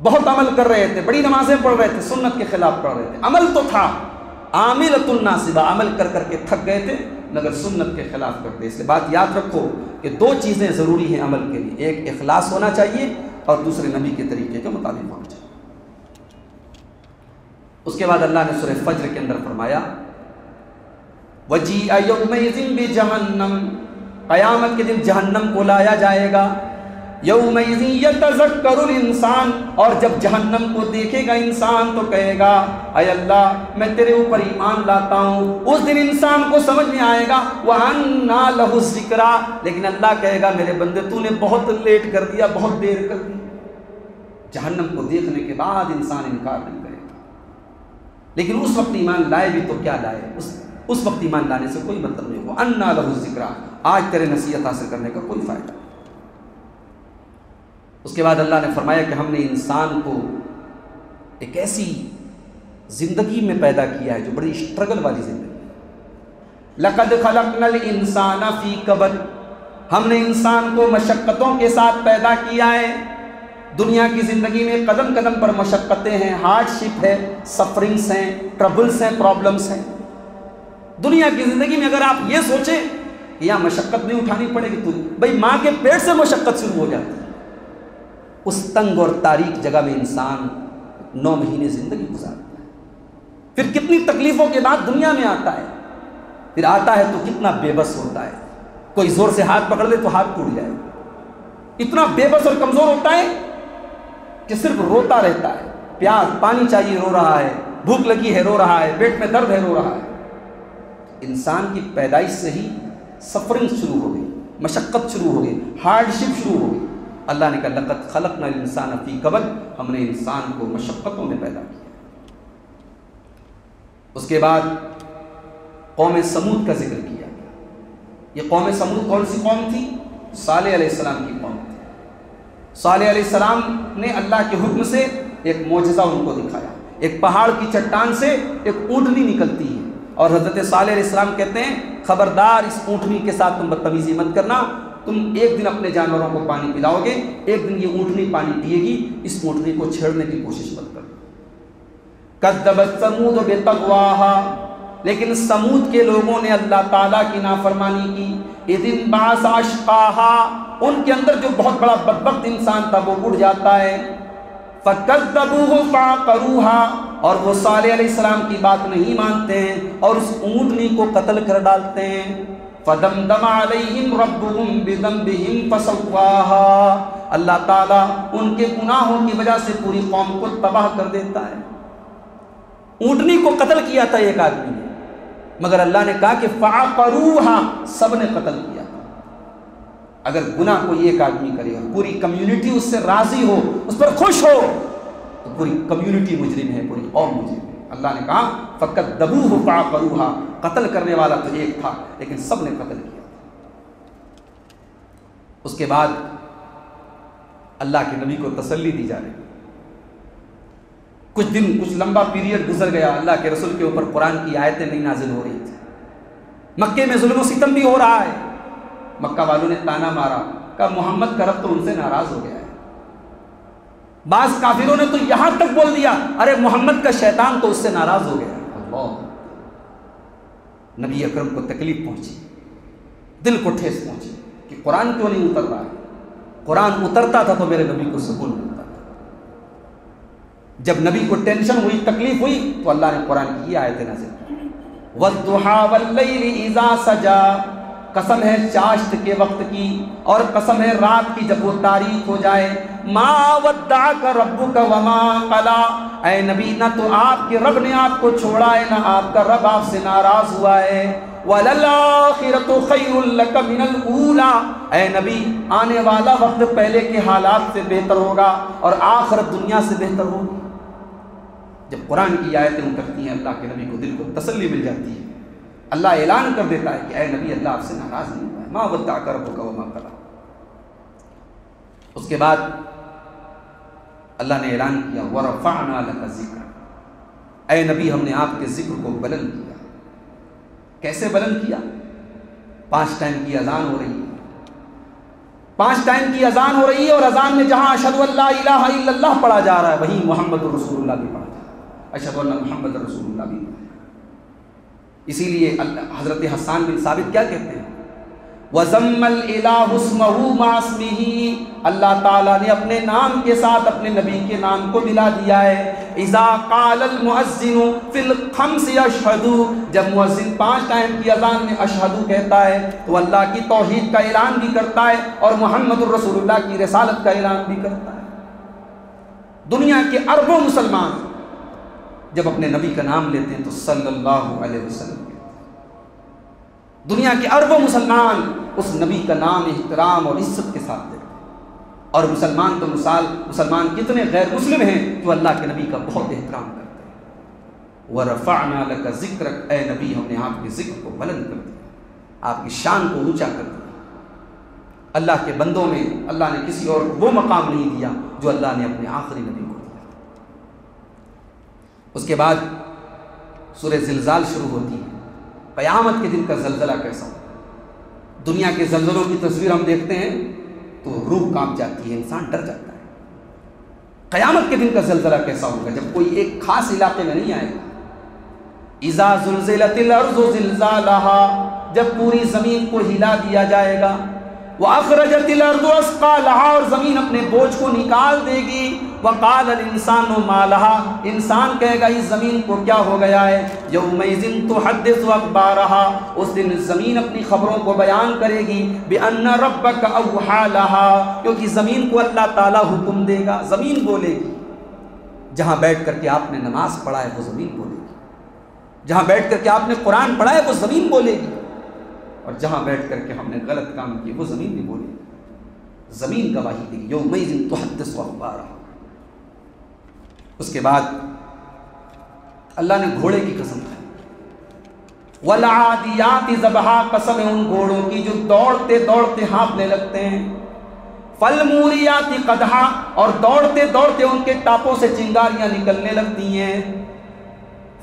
بہت عمل کر رہے تھے، بڑی نمازیں پڑھ رہے تھے، سنت کے خلاف پڑھ رہے تھے، عمل تو تھا۔ عاملۃ ناصبہ، عمل کر کر کے تھک گئے تھے مگر سنت کے خلاف کرتے۔ اس لیے بات یاد رکھو کہ دو چیزیں ضروری ہیں عمل کے لیے، ایک اخلاص ہونا چاہیے اور دوسرے نبی کے طریقے کے مطابق ہونا چاہیے۔ اس کے بعد اللہ نے سورہ فجر کے اندر فرمایا وَجِیءَ یَوْمَئِذٍ بِجَہَنَّمَ، قیامت کے دن جہنم کو لایا جائے گا۔ یومئذ یتذکر الانسان، اور جب جہنم کو دیکھے گا انسان تو کہے گا اے اللہ میں تیرے اوپر ایمان لاتا ہوں۔ اس دن انسان کو سمجھ میں آئے گا وَأَنَّى لَهُ الذِّکریٰ، لیکن اللہ کہے گا میرے بندے تو نے بہت لیٹ کر دیا، بہت دیر کر دی۔ جہنم کو دیکھنے کے بعد انسان انکار نہیں کرے گا، لیکن اس وقت ایمان لائے بھی تو کیا لائے، اس وقت ایمان لانے سے کوئی مطلب نہیں ہوگا۔ اَنَّى لَهُ الذِّکریٰ، آج تیرے نصیحت حاصل کرنے کا کوئی فائدہ نہیں۔ اس کے بعد اللہ نے فرمایا کہ ہم نے انسان کو ایک ایسی زندگی میں پیدا کیا ہے جو بڑی اسٹرگل والی زندگی ہے۔ لَقَدْ خَلَقْنَا الْإِنسَانَ فِي كَبَدٍ، ہم نے انسان کو مشقتوں کے ساتھ پیدا کیا ہے۔ دنیا کی زندگی میں قدم قدم پر مشقتیں ہیں، ہارڈ شپ ہے، سفرنگس ہیں، ٹربلس ہیں، پرابلمس ہیں۔ دنیا کی زندگی میں اگر آپ یہ سوچیں کہ یہاں مشقت نہیں اٹھانی پڑے گی، تو بھائی ماں کے پیٹ سے مشقت شروع ہو جاتی ہے۔ اس تنگ اور تاریک جگہ میں انسان 9 مہینے زندگی گزارتا ہے، پھر کتنی تکلیفوں کے بعد دنیا میں آتا ہے، پھر آتا ہے تو کتنا بے بس ہوتا ہے۔ کوئی زور سے ہاتھ پکڑ لے تو ہاتھ ٹوٹ جائے، اتنا بے بس اور کمزور ہوتا ہے کہ صرف روتا رہتا ہے، پیاس پانی چاہیے رو رہا ہے، بھوک لگی ہے رو رہا ہے، پیٹ میں درد ہے رو رہا ہے۔ انسان کی پیدائش سے ہی سفرنگ شروع ہو گئی، مشقت شروع ہو گئی، ہارڈ شپ شروع ہو گئی۔ اللہ نے کہا لقد خلقنا الانسان فی کبد، ہم نے انسان کو مشقتوں میں پیدا کیا۔ اس کے بعد قوم سمود کا ذکر کیا۔ یہ قوم سمود کون سی قوم تھی؟ صالح علیہ السلام کی قوم تھی۔ صالح علیہ السلام نے اللہ کے حکم سے ایک معجزہ ان کو دکھایا، ایک پہاڑ کی چٹان سے ایک اونٹنی نکلتی ہے، اور حضرت صالح علیہ السلام کہتے ہیں خبردار اس اونٹنی کے ساتھ تم بدتمیزی مت کرنا، تم ایک دن اپنے جانوروں کو پانی پلاؤ گے، ایک دن یہ اونٹنی پانی پیے گی، اس اونٹنی کو چھیڑنے کی کوشش مت کرو۔ کذبت ثمود بطغواہا، لیکن سمود کے لوگوں نے اللہ تعالیٰ کی نافرمانی کی۔ اذ انبعث اشقاہا، ان کے اندر جو بہت بڑا بدبخت انسان تھا وہ اٹھ جاتا ہے۔ فکذبوہ فعقروہا، اور وہ صالح علیہ السلام کی بات نہیں مانتے ہیں اور اس اونٹنی کو قتل کر ڈالتے ہیں۔ فدمدم علیہم ربہم بذنبہم فسواہا، اللہ تعالیٰ ان کے گناہوں کی وجہ سے پوری قوم کو تباہ کر دیتا ہے۔ اونٹنی کو قتل کیا تھا ایک آدمی نے، مگر اللہ نے کہا کہ فعقروہا، سب نے قتل کیا۔ اگر گناہ کوئی ایک آدمی کرے اور پوری کمیونٹی اس سے راضی ہو، اس پر خوش ہو، تو پوری کمیونٹی مجرم ہے، پوری قوم مجرم ہے۔ اللہ نے کہا فکذبوہ فعقروہا، قتل کرنے والا تو ایک تھا لیکن سب نے قتل کیا۔ اس کے بعد اللہ کے نبی کو تسلی دی جا رہی، کچھ دن کچھ لمبا پیریڈ گزر گیا، اللہ کے رسول کے اوپر قرآن کی آیتیں نہیں نازل ہو رہی تھی، مکے میں ظلم و ستم بھی ہو رہا ہے۔ مکہ والوں نے تانا مارا، کہا محمد کا رب تو ان سے ناراض ہو گیا ہے۔ بعض کافروں نے تو یہاں تک بول دیا ارے محمد کا شیطان تو اس سے ناراض ہو گیا ہے۔ اللہ، نبی اکرم کو تکلیف پہنچی، دل کو ٹھیس پہنچی کہ قرآن کیوں نہیں اتر رہا ہے۔ قرآن اترتا تھا تو میرے نبی کو سکون ملتا تھا۔ جب نبی کو ٹینشن ہوئی، تکلیف ہوئی، تو اللہ نے قرآن کی یہ آیتیں نازل کی، وَالضُّحَىٰ وَاللَّيْلِ إِذَا سَجَىٰ، قسم ہے چاشت کے وقت کی اور قسم ہے رات کی جب وہ تاریک ہو جائے، مَا وَدَّعَكَ رَبُّكَ وَمَا قَلَىٰ، اے نبی نہ تو آپ کے رب نے آپ کو چھوڑا ہے، نہ آپ کا رب آپ سے ناراض ہوا ہے، وَلَلْآخِرَةُ خَيْرٌ لَكَ مِنَ الْأُولَىٰ، اے نبی آنے والا وقت پہلے کے حالات سے بہتر ہوگا اور آخرت دنیا سے بہتر ہوگی۔ جب قرآن کی آیتیں اترتی ہیں اللہ کے نبی کو دل کو تسلی مل جاتی ہے، اللہ اعلان کر دیتا ہے کہ اے نبی اللہ آپ سے ناراض نہیں ہوا ہے، مَا وَدَّعَكَ رَبُّكَ وَمَا قَلَىٰ۔ اس کے بعد اللہ نے اعلان کیا وَرَفَعْنَا لَكَ ذِكْرَكَ، اے نبی ہم نے آپ کے ذکر کو بلند کیا۔ کیسے بلند کیا؟ 5 ٹائم کی اذان ہو رہی ہے، 5 ٹائم کی اذان ہو رہی ہے، اور اذان میں جہاں اشہدو ان لا الہ الا اللہ پڑھا جا رہا ہے وہیں محمد رسول اللہ بھی پڑھا جا رہا ہے، اشہدو ان محمد رسول اللہ بھی پڑھا جا رہا ہے۔ اسی لیے حضرت حسان بن ثابت کیا کہتے ہیں، وَزَمَّ الْإِلَٰهُ اسْمَهُ مَعَ اسْمِهِ، اللہ تعالیٰ نے اپنے نام کے ساتھ اپنے نبی کے نام کو ملا دیا ہے۔ اِذَا قَالَ الْمُؤَذِّنُ فِي الْخَمْسِ أَشْهَدُ، جب مؤذن 5 ٹائم کی اذان میں اشہدو کہتا ہے تو اللہ کی توحید کا اعلان بھی کرتا ہے اور محمد الرسول اللہ کی رسالت کا اعلان بھی کرتا ہے۔ دنیا کے اربوں مسلمان جب اپنے نبی کا نام لیتے ہیں تو صلی اللہ علیہ وسلم، دنیا کے اربوں مسلمان اس نبی کا نام احترام اور عزت کے ساتھ لیتے ہیں، اور مسلمان تو مسلمان کتنے غیر مسلم ہیں جو اللہ کے نبی کا بہت احترام کرتے ہیں۔ وَرَفَعْنَا لَكَ ذِكْرَكَ، اے نبی ہم نے آپ کے ذکر کو بلند کر دیا، آپ کی شان کو اونچا کر دیا۔ اللہ کے بندوں میں اللہ نے کسی اور کو وہ مقام نہیں دیا جو اللہ نے اپنے آخری نبی کو دیا۔ اس کے بعد سورہ زلزال شروع ہوتی ہے، قیامت کے دن کا زلزلہ کیسا ہوگا؟ دنیا کے زلزلوں کی تصویر ہم دیکھتے ہیں تو روح کانپ جاتی ہے، انسان ڈر جاتا ہے۔ قیامت کے دن کا زلزلہ کیسا ہوگا؟ جب کوئی ایک خاص علاقے میں نہیں آئے گا، اذا زلزلت الارض زلزالها، جب پوری زمین کو ہلا دیا جائے گا، واخرجت الارض اثقالها، اور زمین اپنے بوجھ کو نکال دے گی، وقال الانسان ما لها، انسان کہے گا اس زمین کو کیا ہو گیا ہے، یومئذ تحدث اخبارها، اس دن زمین اپنی خبروں کو بیان کرے گی، بان ربک اوحى لها، کیونکہ زمین کو اللہ تعالیٰ حکم دے گا، زمین بولے گی۔ جہاں بیٹھ کر کے آپ نے نماز پڑھا ہے وہ زمین بولے گی، جہاں بیٹھ کر کے آپ نے قرآن پڑھا ہے وہ زمین بولے گی، اور جہاں بیٹھ کر کے ہم نے غلط کام کیے وہ زمین بھی بولے گی، زمین گواہی دے گی، یومئذ تحدث اخبارها۔ اس کے بعد اللہ نے گھوڑے کی قسم کھائی، وَالْعَادِيَاتِ ضَبْحًا، قسم ہے ان گھوڑوں کی جو دوڑتے دوڑتے ہانپنے لگتے ہیں، فَالْمُورِيَاتِ قَدْحًا، اور دوڑتے دوڑتے ان کے ٹاپوں سے چنگاریاں نکلنے لگتی ہیں،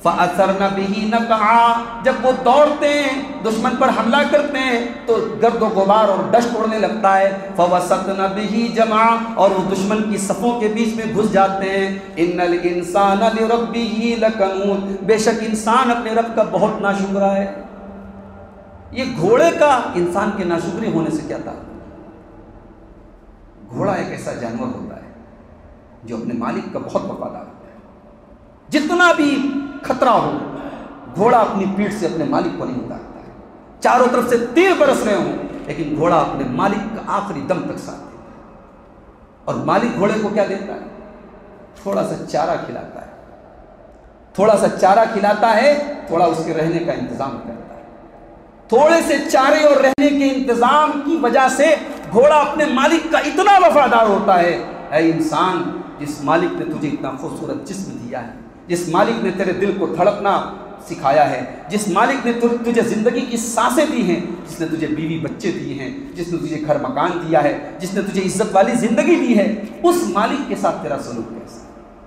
فَأَثَرْنَ بِهِ نَقْعًا، جب وہ دوڑتے ہیں دشمن پر حملہ کرتے ہیں تو گرد و غبار اور ڈسٹ اڑنے لگتا ہے، فَوَسَطْنَ بِهِ جَمْعًا، اور وہ دشمن کی صفوں کے بیچ میں گھس جاتے ہیں، إِنَّ الْإِنسَانَ لِرَبِّهِ لَكَنُودٌ، بے شک انسان اپنے رب کا بہت ناشکرا ہے۔ یہ گھوڑے کا انسان کے ناشکری ہونے سے کیا تعلق؟ گھوڑا ایک ایسا جانور ہوتا ہے جو اپنے مالک کا بہت وفادار ہوتا ہے، جتنا بھی خطرہ ہو گھوڑا اپنی پیٹھ سے اپنے مالک کو نہیں اتارتا ہے، چاروں طرف سے تیر برس رہے ہوں لیکن گھوڑا اپنے مالک کا آخری دم تک ساتھ دیتا ہے، اور مالک گھوڑے کو کیا دیتا ہے؟ تھوڑا سا چارہ کھلاتا ہے، تھوڑا سا چارہ کھلاتا ہے، تھوڑا اس کے رہنے کا انتظام کرتا ہے، تھوڑے سے چارے اور رہنے کے انتظام کی وجہ سے گھوڑا اپنے مالک کا اتنا وفادار ہوتا ہے۔ اے انسان، جس مالک نے تجھے اتنا خوبصورت جسم دیا ہے، جس مالک نے تیرے دل کو دھڑکنا سکھایا ہے، جس مالک نے تجھے زندگی کی سانسیں دی ہیں، جس نے تجھے بیوی بچے دیے ہیں، جس نے تجھے گھر مکان دیا ہے، جس نے تجھے عزت والی زندگی دی ہے، اس مالک کے ساتھ تیرا سلوک کیسا؟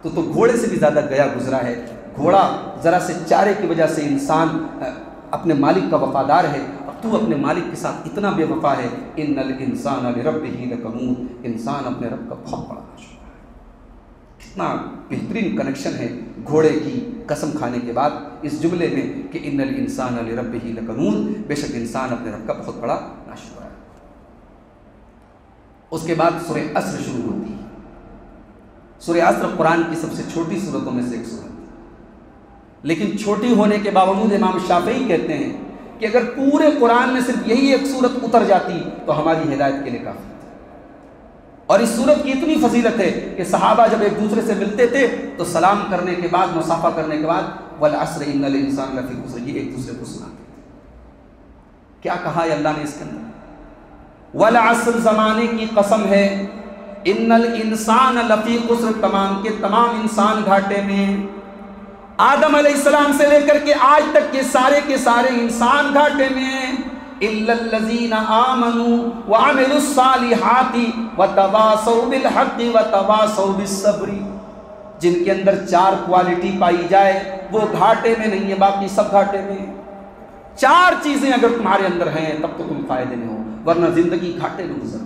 تو گھوڑے سے بھی زیادہ گیا گزرا ہے۔ گھوڑا ذرا سے چارے کی وجہ سے انسان اپنے مالک کا وفادار ہے، اور تو اپنے مالک کے ساتھ اتنا بے وفا ہے۔ ان الانسان لربہ لکنود، انسان اپنے رب کا بہت بڑا ناشکرا ہے۔ کتنا بہترین کنیکشن ہے گھوڑے کی قسم کھانے کے بعد اس جملے میں کہ ان الانسان لربہ لکنود، بے شک انسان اپنے رب کا بہت بڑا ناشکرا ہے۔ اس کے بعد سورہ عصر شروع ہوتی ہے۔ سورہ عصر قرآن کی سب سے چھوٹی سورتوں میں سے ایک سورت ہے، لیکن چھوٹی ہونے کے باوجود امام شافعی کہتے ہیں کہ اگر پورے قرآن میں صرف یہی ایک سورت اتر جاتی تو ہماری ہدایت کے لیے کافی تھی۔ اور اس سورت کی اتنی فضیلت ہے کہ صحابہ جب ایک دوسرے سے ملتے تھے تو سلام کرنے کے بعد، مصافحہ کرنے کے بعد والعصر ان الانسان لفی خسر، یہ ایک دوسرے کو سناتے تھے۔ کیا کہا ہے اللہ نے اس کے اندر؟ والعصر، زمانے کی قسم ہے، ان الانسان لفی خسر، تمام کے تمام انسان گھاٹے میں۔ آدم علیہ السلام سے لے کر کے آج تک کے سارے انسان گھاٹے میں، الا الذین آمنوا وعملوا الصالحات وتواصوا بالحق وتواصوا بالصبر، جن کے اندر 4 کوالٹی پائی جائے وہ گھاٹے میں نہیں ہے، باقی سب گھاٹے میں۔ 4 چیزیں اگر تمہارے اندر ہیں تب تو تم فائدے میں ہو، ورنہ زندگی گھاٹے میں گزر۔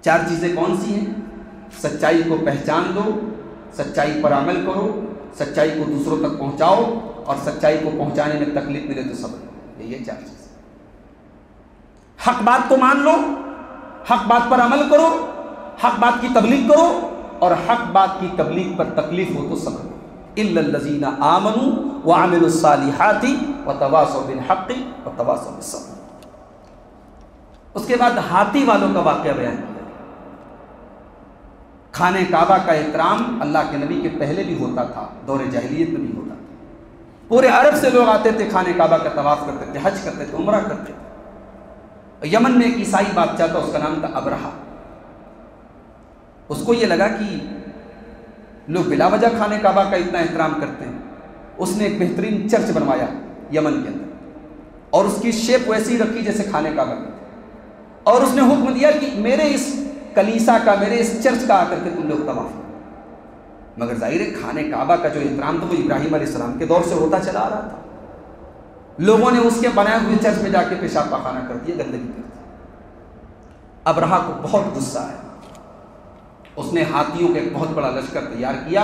4 چیزیں کون سی ہیں؟ سچائی کو پہچان دو، سچائی پر عمل کرو، سچائی کو دوسروں تک پہنچاؤ، اور سچائی کو پہنچانے میں تکلیف ملے تو صبر۔ یہ 4 چیزیں۔ حق بات کو مان لو، حق بات پر عمل کرو، حق بات کی تبلیغ کرو، اور حق بات کی تبلیغ پر تکلیف ہو تو صبر کرو۔ الا الذین آمنوا وعملوا الصالحات وتواصوا بالحق وتواصوا بالصبر۔ اس کے بعد ہاتھی والوں کا واقعہ بیان کیا۔ خانہ کعبہ کا احترام اللہ کے نبی کے پہلے بھی ہوتا تھا، دور جاہلیت میں بھی ہوتا تھا۔ پورے عرب سے لوگ آتے تھے، خانہ کعبہ کا طواف کرتے تھے، حج کرتے تھے، عمرہ کرتے تھے۔ یمن میں ایک عیسائی بادشاہ تھا، اس کا نام تھا ابرہہ۔ اس کو یہ لگا کہ لوگ بلا وجہ خانہ کعبہ کا اتنا احترام کرتے ہیں، اس نے ایک بہترین چرچ بنوایا یمن کے اندر، اور اس کی شیپ ویسی رکھی جیسے خانہ کعبہ کی، اور اس نے حکم دیا کہ میرے اس کلیسا کا، میرے اس چرچ کا آ کر کے تم لوگ طواف کرو۔ مگر ظاہر ہے خانہ کعبہ کا جو احترام تھا وہ ابراہیم علیہ السلام کے دور سے ہوتا چلا آ رہا تھا۔ لوگوں نے اس کے بنائے ہوئے چرچ میں جا کے پیشاب پاخانہ کر دیا، گندگی کر دی۔ ابرہہ کو بہت غصہ آیا، اس نے ہاتھیوں کا ایک بہت بڑا لشکر تیار کیا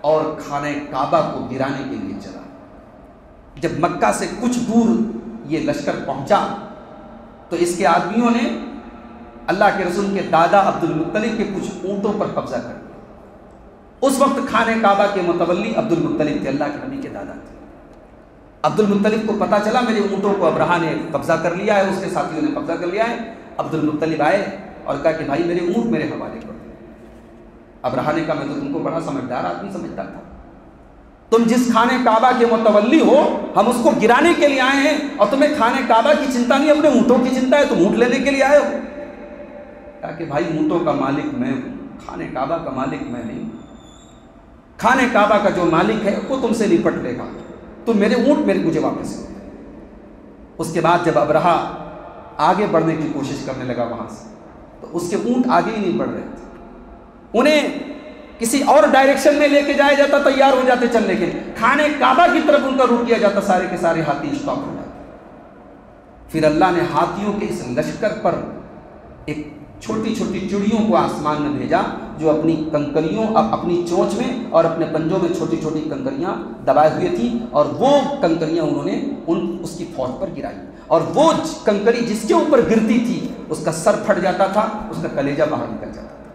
اور خانہ کعبہ کو گرانے کے لیے چلا۔ جب مکہ سے کچھ دور یہ لشکر پہنچا تو اس کے آدمیوں نے اللہ کے رسول کے دادا عبد المطلب کے کچھ اونٹوں پر قبضہ کر لیا۔ اس وقت خانہ کعبہ کے متولی عبد المطلب تھے، اللہ کے نبی کے دادا تھے۔ عبد المطلب کو پتا چلا میرے اونٹوں کو ابرہہ نے قبضہ کر لیا ہے، اس کے ساتھیوں نے قبضہ کر لیا ہے۔ عبد المطلب آئے اور کہا کہ بھائی میرے اونٹ میرے حوالے کر دو۔ ابرہہ نے کہا میں تو تم کو بڑا سمجھدار آدمی سمجھتا تھا، تم جس خانہ کعبہ کے متولی ہو ہم اس کو گرانے کے لیے آئے ہیں، اور تمہیں خانہ کعبہ کی چنتا نہیں، اپنے اونٹوں کی چنتا ہے، تم اونٹ لینے کے لیے آئے ہو۔ کہا کہ بھائی اونٹوں کا مالک میں ہوں، خانہ کعبہ کا مالک میں نہیں ہوں۔ خانہ کعبہ کا جو مالک ہے وہ تم سے نپٹ لے گا، تم میرے اونٹ مجھے واپس کرو۔ اس کے بعد جب ابرہہ آگے بڑھنے کی کوشش کرنے لگا وہاں سے، تو اس کے اونٹ آگے ہی نہیں بڑھ رہے تھے، انہیں کسی اور ڈائریکشن میں لے کے جایا جاتا، تیار ہو جاتے چلنے کے لیے، خانہ کعبہ کی طرف ان کا رخ کیا جاتا، سارے کے سارے ہاتھی اسٹاپ ہو جاتے۔ پھر اللہ نے ہاتھیوں کے اس لشکر پر ایک چھوٹی چھوٹی چڑیوں کو آسمان میں بھیجا، جو اپنی کنکریوں، اپنی چونچ میں اور اپنے پنجوں میں چھوٹی چھوٹی کنکریاں دبائے ہوئے تھیں، اور وہ کنکریاں انہوں نے اس کی فوج پر گرائی، اور وہ کنکری جس کے اوپر گرتی تھی اس کا سر پھٹ جاتا تھا، اس کا کلیجہ باہر نکل جاتا تھا،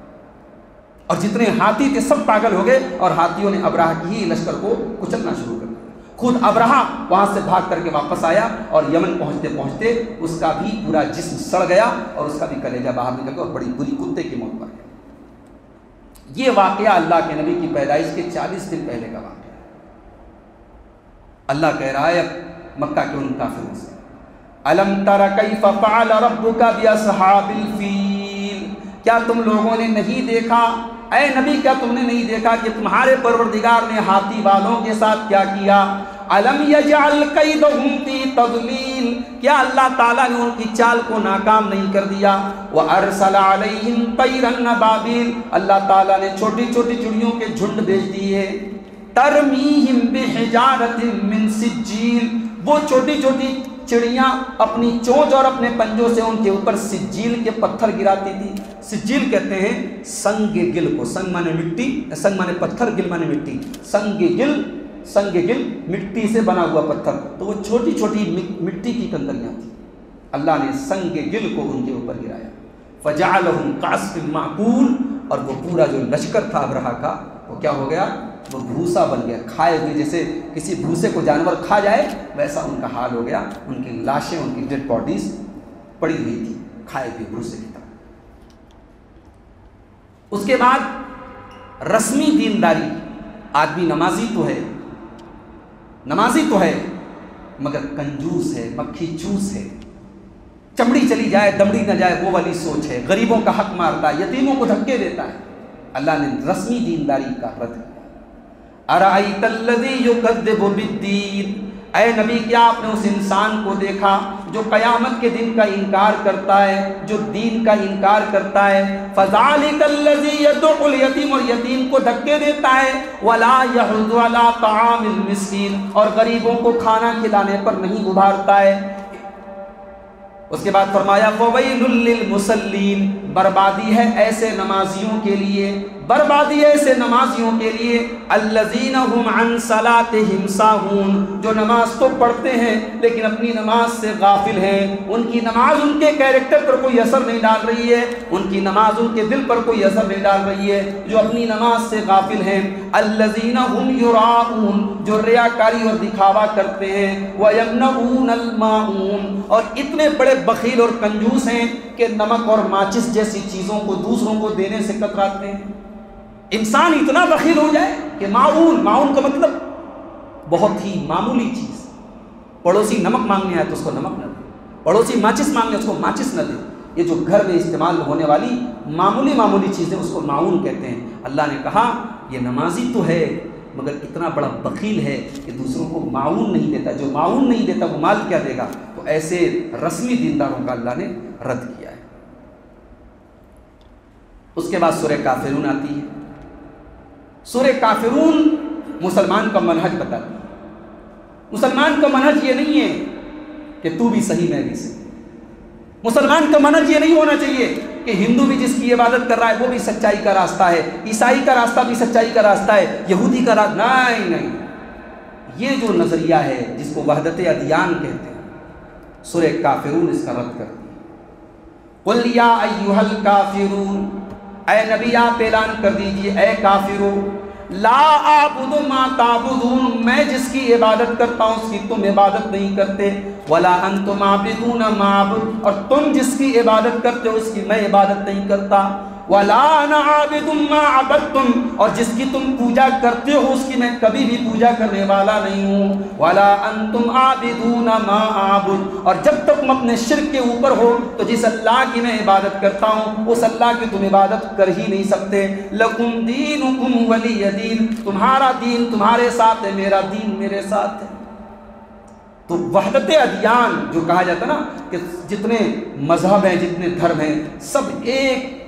اور جتنے ہاتھی تھے سب پاگل ہو گئے، اور ہاتھیوں نے ابرہہ کی ہی لشکر کو کچلنا شروع کر دیا۔ خود ابرہہ وہاں سے بھاگ کر کے واپس آیا، اور یمن پہنچتے پہنچتے اس کا بھی پورا جسم سڑ گیا، اور اس کا بھی کلیجہ باہر نکل گیا، اور بڑی بری کتے کی موت پر گیا۔ یہ واقعہ اللہ کے نبی کی پیدائش کے 40 دن پہلے کا واقعہ ہے۔ اللہ کہہ رہا ہے مکہ کے ان کافروں سے، الم تر کیف فعل ربک باصحاب الفیل، کیا تم لوگوں نے نہیں دیکھا، اے نبی کیا تم نے نہیں دیکھا کہ تمہارے پروردگار نے ہاتھی والوں کے ساتھ کیا کیا؟ الم یجعل کیدہم فی تضلیل، کیا اللہ تعالیٰ نے ان کی چال کو ناکام نہیں کر دیا؟ وارسل علیہم طیرا ابابیل، اللہ تعالیٰ نے چھوٹی چھوٹی چڑیوں کے جھنڈ بھیج دیے، ترمیہم بحجارۃ من سجیل، وہ چھوٹی چھوٹی چڑیاں اپنی چونچ اور اپنے پنجوں سے ان کے اوپر سجیل کے پتھر گراتی تھی. سجیل کہتے ہیں سنگ گل کو. سنگ مانے مٹی، سنگ مانے پتھر، گل مانے مٹی. سنگ گل مٹی سے بنا ہوا پتھر. تو وہ چھوٹی چھوٹی مٹی کی کنکریاں تھیں. اللہ نے سنگ گل کو ان کے اوپر گرایا. فجعلہم کعصف معقول. اور وہ پورا جو لشکر تھا ابرہہ کا وہ کیا ہو گیا؟ وہ بھوسا بن گیا، کھائے ہوئے. جیسے کسی بھوسے کو جانور کھا جائے ویسا ان کا حال ہو گیا. ان کی لاشیں، ان کی ڈیڈ باڈیز پڑی ہوئی تھی کھائے ہوئے بھوسے کی طرح. اس کے بعد رسمی دینداری. آدمی نمازی تو ہے مگر کنجوس ہے، مکھی چوس ہے. چمڑی چلی جائے دمڑی نہ جائے وہ والی سوچ ہے. غریبوں کا حق مارتا ہے، یتیموں کو دھکے دیتا ہے. اللہ نے رسمی دینداری کا رد کیا. ارأیت الذی یکذب بالدین. اے نبی کیا آپ نے اس انسان کو دیکھا جو قیامت کے دن کا انکار کرتا ہے، جو دین کا انکار کرتا ہے. فذلک الذی یدعو الیتیم. اور یتیم کو دھکے دیتا ہے. ولا یحض علی طعام المسکین. اور غریبوں کو کھانا کھلانے پر نہیں ابھارتا ہے. اس کے بعد فرمایا فویل للمصلین. بربادی ہے ایسے نمازیوں کے لیے، بربادی ہے ایسے نمازیوں کے لیے الذین هم عن صلاتهم ساہون. جو نماز تو پڑھتے ہیں لیکن اپنی نماز سے غافل ہیں. ان کی نماز ان کے کیریکٹر پر کوئی اثر نہیں ڈال رہی ہے، ان کی نماز ان کے دل پر کوئی اثر نہیں ڈال رہی ہے، جو اپنی نماز سے غافل ہیں. الذین هم یراؤون. جو ریاکاری اور دکھاوا کرتے ہیں. ویمنعون الماعون. اور اتنے بڑے بخیل اور کنجوس ہیں کہ نمک اور ماچس جیسی چیزوں کو دوسروں کو دینے سے کتراتے ہیں. انسان اتنا بخیل ہو جائے کہ معاون کا مطلب بہت ہی معمولی چیز. پڑوسی نمک مانگنے آئے تو اس کو نمک نہ دے، پڑوسی ماچس مانگنے اس کو ماچس نہ دے. یہ جو گھر میں استعمال ہونے والی معمولی چیزیں اس کو معاون کہتے ہیں. اللہ نے کہا یہ نمازی تو ہے مگر اتنا بڑا بخیل ہے کہ دوسروں کو معاون نہیں دیتا. جو معاون نہیں دیتا وہ مال کیا دے گا؟ تو ایسے رسمی دینداروں کا اللہ نے رد کیا ہے. اس کے بعد سورہ کافرون آتی ہے. سورہ کافرون مسلمان کا منہج بتاتی ہے. مسلمان کا منہج یہ نہیں ہے کہ تو بھی صحیح میں بھی صحیح. مسلمان کا منہج یہ نہیں ہونا چاہیے کہ ہندو بھی جس کی عبادت کر رہا ہے وہ بھی سچائی کا راستہ ہے، عیسائی کا راستہ بھی سچائی کا راستہ ہے، یہودی کا راستہ نہیں. یہ جو نظریہ ہے جس کو وحدت ادیان کہتے ہیں، سورہ کافرون اس کا رد کرتی ہے. قل یا ایھا الکافرون. اے نبی آپ اعلان کر دیجئے اے کافرو، لا اعبد ما تعبدون. میں جس کی عبادت کرتا ہوں اس کی تم عبادت نہیں کرتے. ولا انتم عابدون ما اعبد. اور تم جس کی عبادت کرتے ہو اس کی میں عبادت نہیں کرتا. ولا انا عابد ما عبدتم. اور جس کی تم پوجا کرتے ہو اس کی میں کبھی بھی پوجا کرنے والا نہیں ہوں. ولا انتم عابدون ما اعبد. اور جب تک تم اپنے شرک کے اوپر ہو تو جس اللہ کی میں عبادت کرتا ہوں اس اللہ کی تم عبادت کر ہی نہیں سکتے. لکم دینکم ولی دین. تمہارا دین تمہارے ساتھ ہے، میرا دین میرے ساتھ ہے. تو وحدت ادیان جو کہا جاتا نا کہ جتنے مذہب ہیں جتنے دھرم ہیں سب ایک،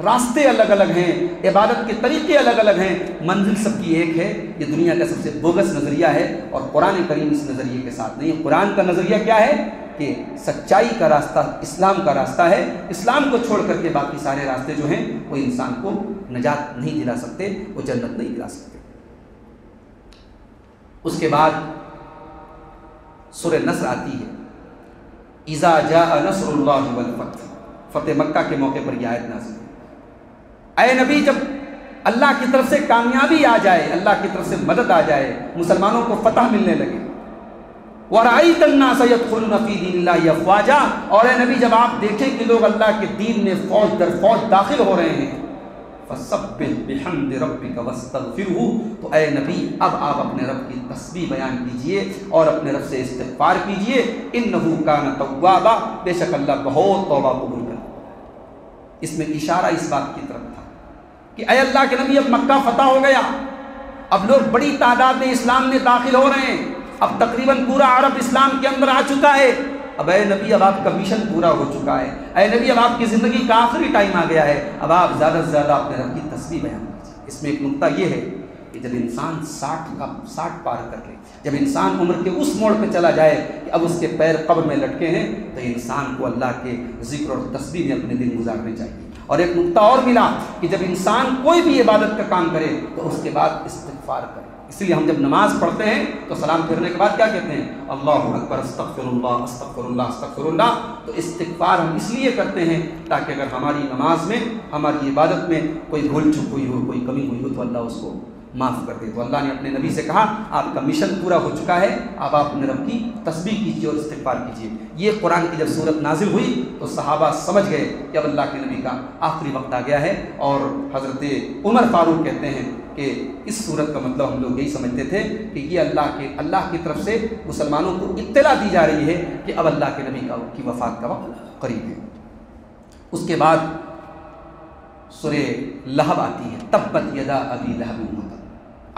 راستے الگ الگ ہیں، عبادت کے طریقے الگ الگ ہیں، منزل سب کی ایک ہے. یہ دنیا کا سب سے بوگس نظریہ ہے اور قرآن کریم اس نظریے کے ساتھ نہیں ہے. قرآن کا نظریہ کیا ہے کہ سچائی کا راستہ اسلام کا راستہ ہے. اسلام کو چھوڑ کر کے باقی سارے راستے جو ہیں وہ انسان کو نجات نہیں دلا سکتے، وہ جنت نہیں دلا سکتے. اس کے بعد سورہ نصر آتی ہے. اذا جاء نصر اللہ والفتح. فتح مکہ کے موقع پر یہ آیت نازل. اے نبی جب اللہ کی طرف سے کامیابی آ جائے، اللہ کی طرف سے مدد آ جائے، مسلمانوں کو فتح ملنے لگے. وَرَأَيْتَ النَّاسَ يَدْخُلُونَ فِي دِينِ اللَّهِ أَفْوَاجًا. اور اے نبی جب آپ دیکھیں کہ لوگ اللہ کے دین میں فوج در فوج داخل ہو رہے ہیں، فَسَبِّحْ بِحَمْدِ رَبِّكَ وَاسْتَغْفِرْهُ. تو اے نبی اب آپ اپنے رب کی تسبیح بیان کیجئے اور اپنے رب سے استغفار کیجئے. إِنَّهُ كَانَ تَوَّابًا. بے شک اللہ بہت توبہ قبول کرتا ہے. اس میں اشارہ اس بات کی طرف تھا کہ اے اللہ کے نبی اب مکہ فتح ہو گیا، اب لوگ بڑی تعداد میں اسلام میں داخل ہو رہے ہیں، اب تقریباً پورا عرب اسلام کے اندر آ چکا ہے. اب اے نبی اب آپ کا مشن پورا ہو چکا ہے. اے نبی اب آپ کی زندگی کا آخری ٹائم آ گیا ہے. اب آپ زیادہ سے زیادہ اپنے رب کی تسبیح بیان کیجیے. اس میں ایک نقطہ یہ ہے کہ جب انسان 60 پار کر لے، جب انسان عمر کے اس موڑ پہ چلا جائے کہ اب اس کے پیر قبر میں لٹکے ہیں، تو انسان کو اللہ کے ذکر اور تسبیح میں اپنے دن گزارنے چاہیے۔ اور ایک نقطہ اور ملا کہ جب انسان کوئی بھی عبادت کا کام کرے تو اس کے بعد استغفار کرے۔ اس لیے ہم جب نماز پڑھتے ہیں تو سلام پھیرنے کے بعد کیا کہتے ہیں؟ اللہ اکبر، استغفر اللہ، استغفر اللہ، استغفر اللہ۔ تو استغفار ہم اس لیے کرتے ہیں تاکہ اگر ہماری نماز میں، ہماری عبادت میں کوئی بھول چوک ہوئی ہو، کوئی کمی ہوئی ہو تو اللہ اس کو معاف کر دے۔ تو اللہ نے اپنے نبی سے کہا آپ کا مشن پورا ہو چکا ہے، اب آپ اپنے رب کی تسبیح کیجیے اور استغفار کیجیے۔ یہ قرآن کی جب صورت نازل ہوئی تو صحابہ سمجھ گئے کہ اب اللہ کے نبی کا آخری وقت آ گیا ہے، اور حضرت عمر فاروق کہتے ہیں کہ اس صورت کا مطلب ہم لوگ یہی سمجھتے تھے کہ یہ اللہ کی طرف سے مسلمانوں کو اطلاع دی جا رہی ہے کہ اب اللہ کے نبی کی وفات کا وقت قریب ہے۔ اس کے بعد سورہ لہب آتی ہے، تبت یدا ابی لہب وتب،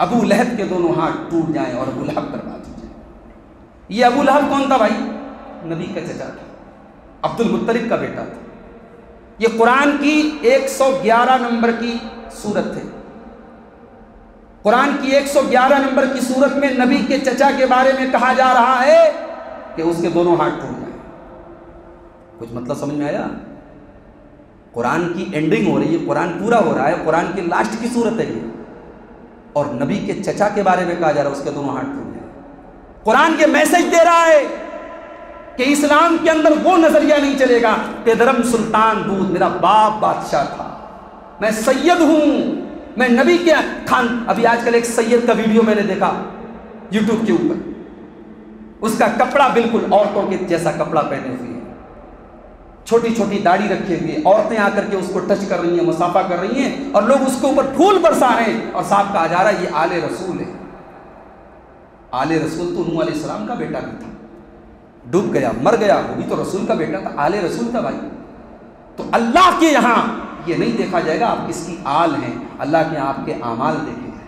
ابو لہب کے دونوں ہاتھ ٹوٹ جائیں اور ابو لہب برباد ہو جائے۔ یہ ابو لہب کون تھا بھائی؟ نبی کا چچا تھا، عبد المطلب کا بیٹا تھا۔ یہ قرآن کی 111 نمبر کی سورت ہے۔ قرآن کی 111 نمبر کی سورت میں نبی کے چچا کے بارے میں کہا جا رہا ہے کہ اس کے دونوں ہاتھ ٹوٹ جائیں۔ کچھ مطلب سمجھ میں آیا؟ قرآن کی اینڈنگ ہو رہی ہے، قرآن پورا ہو رہا ہے، قرآن کی لاسٹ کی سورت ہے یہ، اور نبی کے چچا کے بارے میں کہا جا رہا ہے اس کے دونوں ہاتھ ٹوٹ جائیں۔ قرآن یہ میسج دے رہا ہے کہ اسلام کے اندر وہ نظریہ نہیں چلے گا کہ درم سلطان بود، میرا باپ بادشاہ تھا، میں سید ہوں، میں نبی کے خان۔ ابھی آج کل ایک سید کا ویڈیو میں نے دیکھا یوٹیوب کے اوپر، اس کا کپڑا بالکل عورتوں کے جیسا کپڑا پہنے ہوئے، چھوٹی چھوٹی داڑھی رکھے ہوئے، عورتیں آ کر کے اس کو ٹچ کر رہی ہیں، مصافحہ کر رہی ہیں، اور لوگ اس کے اوپر پھول برسا رہے ہیں، اور صاحب کہا جا رہا ہے یہ آل رسول ہے۔ آل رسول تو نوح علیہ السلام کا بیٹا بھی تھا، ڈوب گیا، مر گیا، وہ بھی تو رسول کا بیٹا تھا، آل رسول تھا بھائی۔ تو اللہ کے یہاں یہ نہیں دیکھا جائے گا آپ کس کی آل ہیں، اللہ کے یہاں آپ کے اعمال دیکھے جائیں۔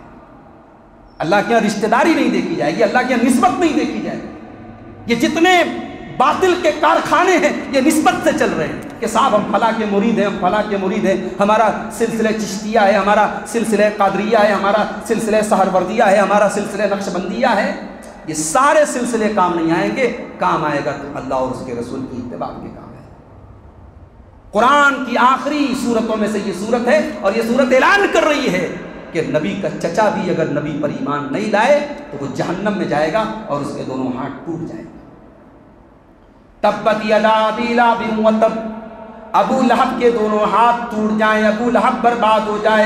اللہ کے یہاں رشتہ داری نہیں دیکھی جائے گی، اللہ کے یہاں نسبت نہیں دیکھی جائے گی۔ یہ جتنے باطل کے کارخانے ہیں یہ نسبت سے چل رہے ہیں کہ صاحب ہم فلاں کے مرید ہیں، ہم فلاں کے مرید ہیں، ہمارا سلسلہ چشتیہ ہے، ہمارا سلسلہ قادریہ ہے، ہمارا سلسلہ سہروردیہ ہے، ہمارا سلسلہ نقشبندیہ ہے۔ یہ سارے سلسلے کام نہیں آئیں گے، کام آئے گا تو اللہ اور اس کے رسول کی اتباع کے کام ہے۔ قرآن کی آخری صورتوں میں سے یہ صورت ہے، اور یہ صورت اعلان کر رہی ہے کہ نبی کا چچا بھی اگر نبی پر ایمان نہیں لائے تو وہ جہنم میں جائے گا اور اس کے دونوں ہاتھ ٹوٹ جائیں گے۔ تبت یدا ابی لہب وتب، ابو لہب کے دونوں ہاتھ ٹوٹ جائیں، ابو لہب برباد ہو جائے۔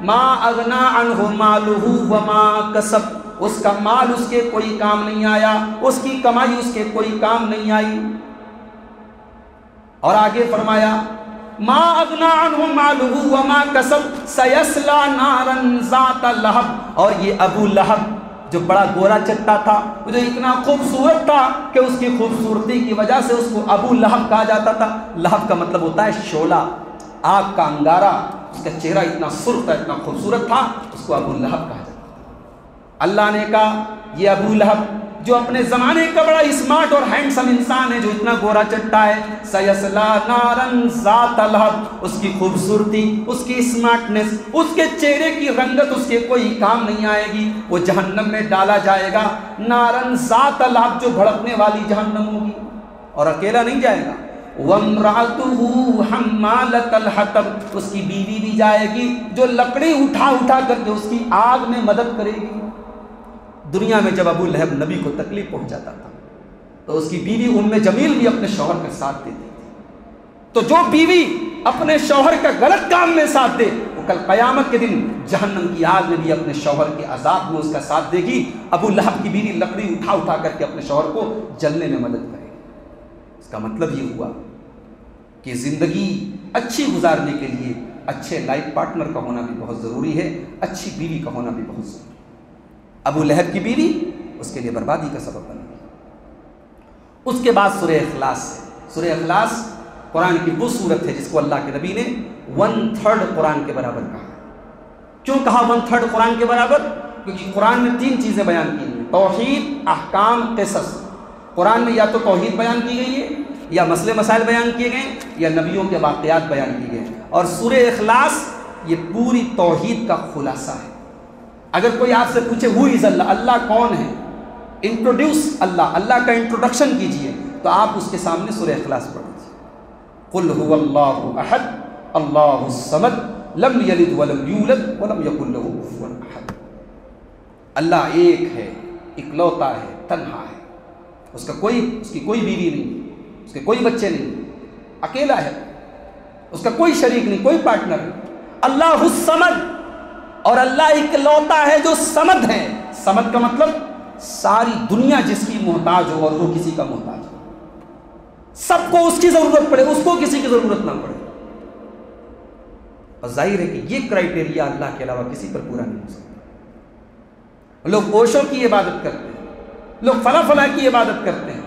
ما اغنا عنہ مالہ وما کسب، اس کا مال اس کے کوئی کام نہیں آیا، اس کی کمائی اس کے کوئی کام نہیں آئی۔ اور آگے فرمایا ما اغنا عنہ مالہ وما کسب سیصلی نارا ذات لہب، اور یہ ابو لہب جو بڑا گورا چٹا تھا، جو اتنا خوبصورت تھا کہ اس کی خوبصورتی کی وجہ سے اس کو ابو لہب کہا جاتا تھا۔ لہب کا مطلب ہوتا ہے شعلہ، آگ کا انگارہ، اس کا چہرہ اتنا سرخ تھا، اتنا خوبصورت تھا، اس کو ابو لہب کہا جاتا تھا۔ اللہ نے کہا یہ ابو لہب جو اپنے زمانے کا بڑا اسمارٹ اور ہینڈسم انسان ہے، جو اتنا گورا چٹا ہے، سیصلی نارا ذات لہب، اس کی خوبصورتی، اس کی اسمارٹنس، اس کے چہرے کی رنگت اس کے کوئی کام نہیں آئے گی، وہ جہنم میں ڈالا جائے گا۔ نارا ذات لہب جو بھڑکنے والی جہنم ہوگی، اور اکیلا نہیں جائے گا۔ وَامْرَأَتُهُ حَمَّالَةَ الْحَطَبِ، اس کی بیوی بھی جائے گی جو لکڑی اٹھا اٹھا کر کے اس کی آگ میں مدد کرے گی۔ دنیا میں جب ابو لہب نبی کو تکلیف پہنچاتا تھا تو اس کی بیوی جمیل بھی اپنے شوہر کا ساتھ دیتی تھی۔ تو جو بیوی اپنے شوہر کا غلط کام میں ساتھ دے وہ کل قیامت کے دن جہنم کی آگ میں بھی اپنے شوہر کے عذاب میں اس کا ساتھ دے گی۔ ابو لہب کی بیوی لکڑی اٹھا اٹھا کر کے اپنے شوہر کو جلنے میں مدد کرے گی۔ اس کا مطلب یہ ہوا کہ زندگی اچھی گزارنے کے لیے اچھے لائف پارٹنر کا ہونا بھی بہت ضروری ہے، اچھی بیوی کا ہونا بھی بہت ضروری ہے۔ ابو لہب کی بیوی اس کے لیے بربادی کا سبب بن گئی۔ اس کے بعد سورہ اخلاص ہے۔ سورہ اخلاص قرآن کی وہ سورت ہے جس کو اللہ کے نبی نے 1/3 قرآن کے برابر کہا۔ کیوں کہا 1/3 قرآن کے برابر؟ کیونکہ قرآن میں 3 چیزیں بیان کی ہیں: توحید، احکام، قصص۔ قرآن میں یا تو توحید بیان کی گئی ہے، یا مسئلے مسائل بیان کیے گئے، یا نبیوں کے واقعات بیان کیے گئے۔ اور سورہ اخلاص یہ پوری توحید کا خلاصہ ہے۔ اگر کوئی آپ سے پوچھے ہو از اللہ، اللہ کون ہے، انٹروڈیوس اللہ، اللہ کا انٹروڈکشن کیجئے، تو آپ اس کے سامنے سورہ اخلاص پڑھ دیجیے. قل هو اللہ احد اللہ الصمد لم یلد ولم یولد ولم یکن له کفوا احد. اللہ ایک ہے، اکلوتا ہے، تنہا ہے، اس کی کوئی بیوی نہیں، اس کے کوئی بچے نہیں، اکیلا ہے، اس کا کوئی شریک نہیں، کوئی پارٹنر نہیں. اللہ الصمد، اور اللہ اکلوتا ہے جو صمد ہے. صمد کا مطلب ساری دنیا جس کی محتاج ہو اور وہ کسی کا محتاج ہو، سب کو اس کی ضرورت پڑے، اس کو کسی کی ضرورت نہ پڑے. اور ظاہر ہے کہ یہ کرائٹیریا اللہ کے علاوہ کسی پر پورا نہیں ہو سکتا. لوگ اوشو کی عبادت کرتے ہیں، لوگ فلاں فلاں کی عبادت کرتے ہیں،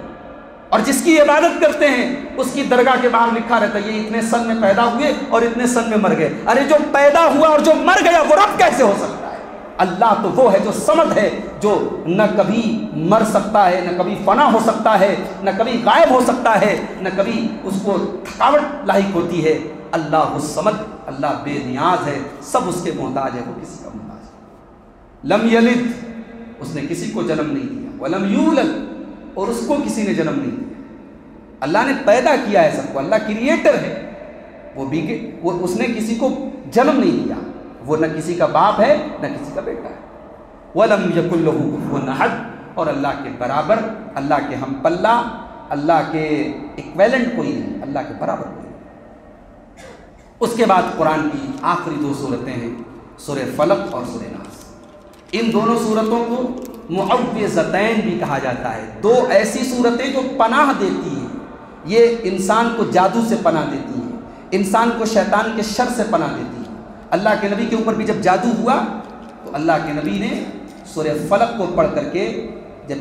اور جس کی عبادت کرتے ہیں اس کی درگاہ کے باہر لکھا رہتا ہے یہ اتنے سن میں پیدا ہوئے اور اتنے سن میں مر گئے. ارے جو پیدا ہوا اور جو مر گیا وہ رب کیسے ہو سکتا ہے؟ اللہ تو وہ ہے جو صمد ہے، جو نہ کبھی مر سکتا ہے، نہ کبھی فنا ہو سکتا ہے، نہ کبھی غائب ہو سکتا ہے، نہ کبھی اس کو تھکاوٹ لاحق ہوتی ہے. اللہ الصمد، اللہ بے نیاز ہے، سب اس کے محتاج ہے، وہ کسی کا محتاج ہے. لم یلد، اس نے کسی کو جنم نہیں دیا، ولم یولد، اور اس کو کسی نے جنم نہیں دیا. اللہ نے پیدا کیا ہے سب کو، اللہ کریٹر ہے، وہ اس نے کسی کو جنم نہیں دیا، وہ نہ کسی کا باپ ہے نہ کسی کا بیٹا ہے. وَلَمْ يَكُنْ لَهُ كُفُوًا أَحَدٌ، اور اللہ کے برابر، اللہ کے ہم پلہ، اللہ کے ایکویلنٹ کوئی نہیں، اللہ کے برابر کوئی نہیں. اس کے بعد قرآن کی آخری دو صورتیں ہیں سورہ فلق اور سورہ ناس. ان دونوں صورتوں کو معوذتین بھی کہا جاتا ہے. دو ایسی صورتیں جو پناہ دیتی ہیں. یہ انسان کو جادو سے پناہ دیتی ہیں، انسان کو شیطان کے شر سے پناہ دیتی ہیں. اللہ کے نبی کے اوپر بھی جب جادو ہوا تو اللہ کے نبی نے سورہ فلق کو پڑھ کر کے جب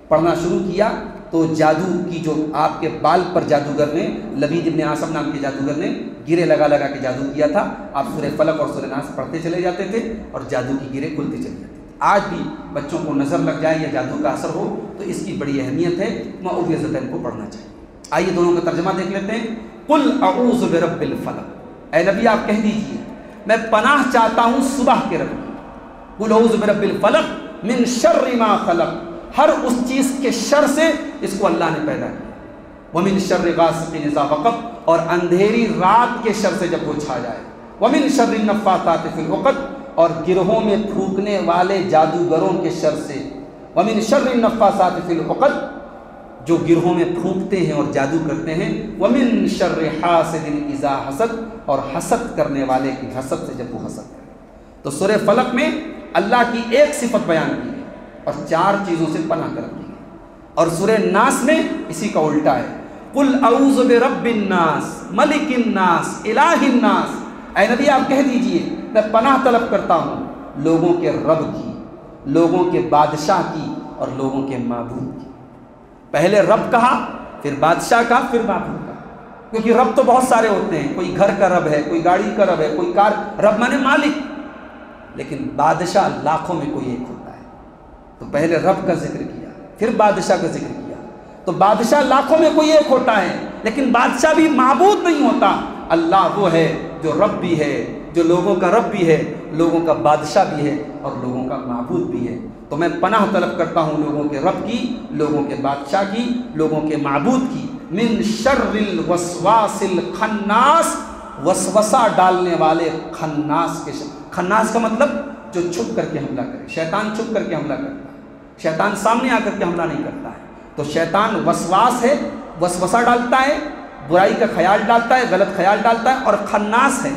پڑھنا شروع کیا تو جادو کی جو آپ کے بال پر جادوگر نے، لبید ابن عاصم نام کے جادوگر نے گرے لگا لگا کے جادو کیا تھا. آپ سورہ فلق اور سورہ ناس پڑھتے چلے جاتے تھے اور جادو کی گرے کھلتے چلے جاتے تھے. آج بھی بچوں کو نظر لگ جائے یا جادو کا اثر ہو تو اس کی بڑی اہمیت ہے، معوذتین کو پڑھنا چاہیے. آئیے دونوں کا ترجمہ دیکھ لیتے ہیں. قل اعوذ برب الفلق، اے نبی آپ کہہ دیجئے میں پناہ چاہتا ہوں صبح کے رب کی. قل اعوذ برب الفلق من شر ما خلق، ہر اس چیز کے شر سے اس کو اللہ نے پیدا کیا. ومن شر غاسق اذا وقب، اور اندھیری رات کے شر سے جب وہ چھا جائے. ومن شر النفاثات فی العقد، اور گرہوں میں پھونکنے والے جادوگروں کے شر سے. ومن شر النفاثات فی العقد، جو گرہوں میں پھونکتے ہیں اور جادو کرتے ہیں. ومن شر حاسد اذا حسد، اور حسد کرنے والے کی حسد سے جب وہ حسد کرے. تو سورہ فلق میں اللہ کی ایک صفت بیان کی ہے اور 4 چیزوں سے پناہ طلب کی ہے. اور سورہ ناس میں اسی کا الٹا ہے. قل اعوذ برب الناس ملک الناس الہ الناس، اے نبی آپ کہہ دیجئے میں پناہ طلب کرتا ہوں لوگوں کے رب کی، لوگوں کے بادشاہ کی، اور لوگوں کے معبود کی. پہلے رب کہا، پھر بادشاہ کا، پھر معبود کا. کیونکہ رب تو بہت سارے ہوتے ہیں، کوئی گھر کا رب ہے، کوئی گاڑی کا رب ہے، کوئی کار رب مانے مالک، لیکن بادشاہ لاکھوں میں کوئی ایک ہوتا ہے. تو پہلے رب کا ذکر کیا، پھر بادشاہ کا ذکر کیا. تو بادشاہ لاکھوں میں کوئی ایک ہوتا ہے، لیکن بادشاہ بھی معبود نہیں ہوتا. اللہ وہ ہے جو رب بھی ہے، جو لوگوں کا رب بھی ہے، لوگوں کا بادشاہ بھی ہے، اور لوگوں کا معبود بھی ہے. تو میں پناہ طلب کرتا ہوں لوگوں کے رب کی، لوگوں کے بادشاہ کی، لوگوں کے معبود کی. من شر الوسواس الخناس، وسوسہ ڈالنے والے خناس کے شر. خناس کا مطلب جو چھپ کر کے حملہ کرے. شیطان چھپ کر کے حملہ کرتا ہے، شیطان سامنے آ کر کے حملہ نہیں کرتا ہے. تو شیطان وسواس ہے، وسوسہ ڈالتا ہے، برائی کا خیال ڈالتا ہے، غلط خیال ڈالتا ہے. اور خناس ہے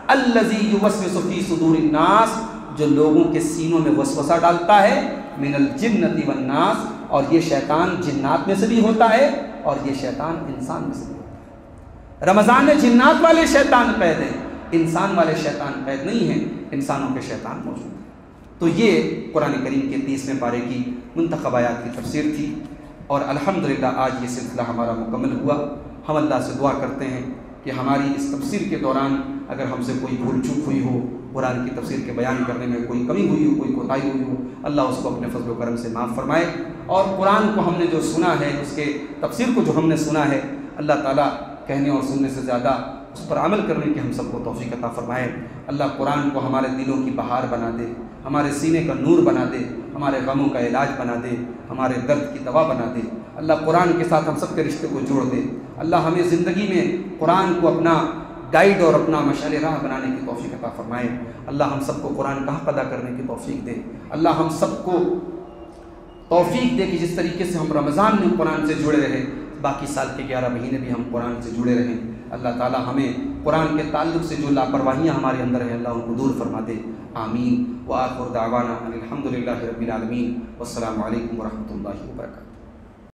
الذی یوسوس فی صدور الناس، جو لوگوں کے سینوں میں وسوسہ ڈالتا ہے. من الجنۃ والناس، اور یہ شیطان جنات میں سے بھی ہوتا ہے اور یہ شیطان انسان میں سے بھی ہوتا ہے. رمضان میں جنات والے شیطان قید ہیں، انسان والے شیطان قید نہیں ہیں، انسانوں کے شیطان موجود ہیں. تو یہ قرآن کریم کے 30ویں پارے کی منتخب آیات کی تفسیر تھی. اور الحمدللہ آج یہ سلسلہ ہمارا مکمل ہوا. ہم اللہ سے دعا کرتے ہیں کہ ہماری اس تفسیر کے دوران اگر ہم سے کوئی بھول چوک ہوئی ہو، قرآن کی تفسیر کے بیان کرنے میں کوئی کمی ہوئی ہو، کوئی کوتاہی ہوئی ہو، اللہ اس کو اپنے فضل و کرم سے معاف فرمائے. اور قرآن کو ہم نے جو سنا ہے، اس کے تفسیر کو جو ہم نے سنا ہے، اللہ تعالیٰ کہنے اور سننے سے زیادہ اس پر عمل کرنے کی ہم سب کو توفیق عطا فرمائے۔ اللہ قرآن کو ہمارے دلوں کی بہار بنا دے، ہمارے سینے کا نور بنا دے، ہمارے غموں کا علاج بنا دے، ہمارے درد کی دوا بنا دے۔ اللہ قرآن کے ساتھ ہم سب کے رشتے کو جوڑ دے۔ اللہ ہمیں زندگی میں قرآن کو اپنا گائیڈ اور اپنا مشعل راہ بنانے کی توفیق عطا فرمائے۔ اللہ ہم سب کو قرآن کا حق ادا کرنے کی توفیق دے۔ اللہ ہم سب کو توفیق دے کہ جس طریقے سے ہم رمضان میں قرآن سے جڑے رہے، باقی سال کے 11 مہینے بھی ہم قرآن سے جڑے رہیں۔ اللہ تعالی ہمیں قرآن کے تعلق سے جو لاپرواہیاں ہمارے اندر ہیں اللہ ان کو دور فرما دے، آمین۔ وآخر دعوانا ان الحمد للہ رب العالمین، والسلام علیکم ورحمۃ اللہ وبرکاتہ۔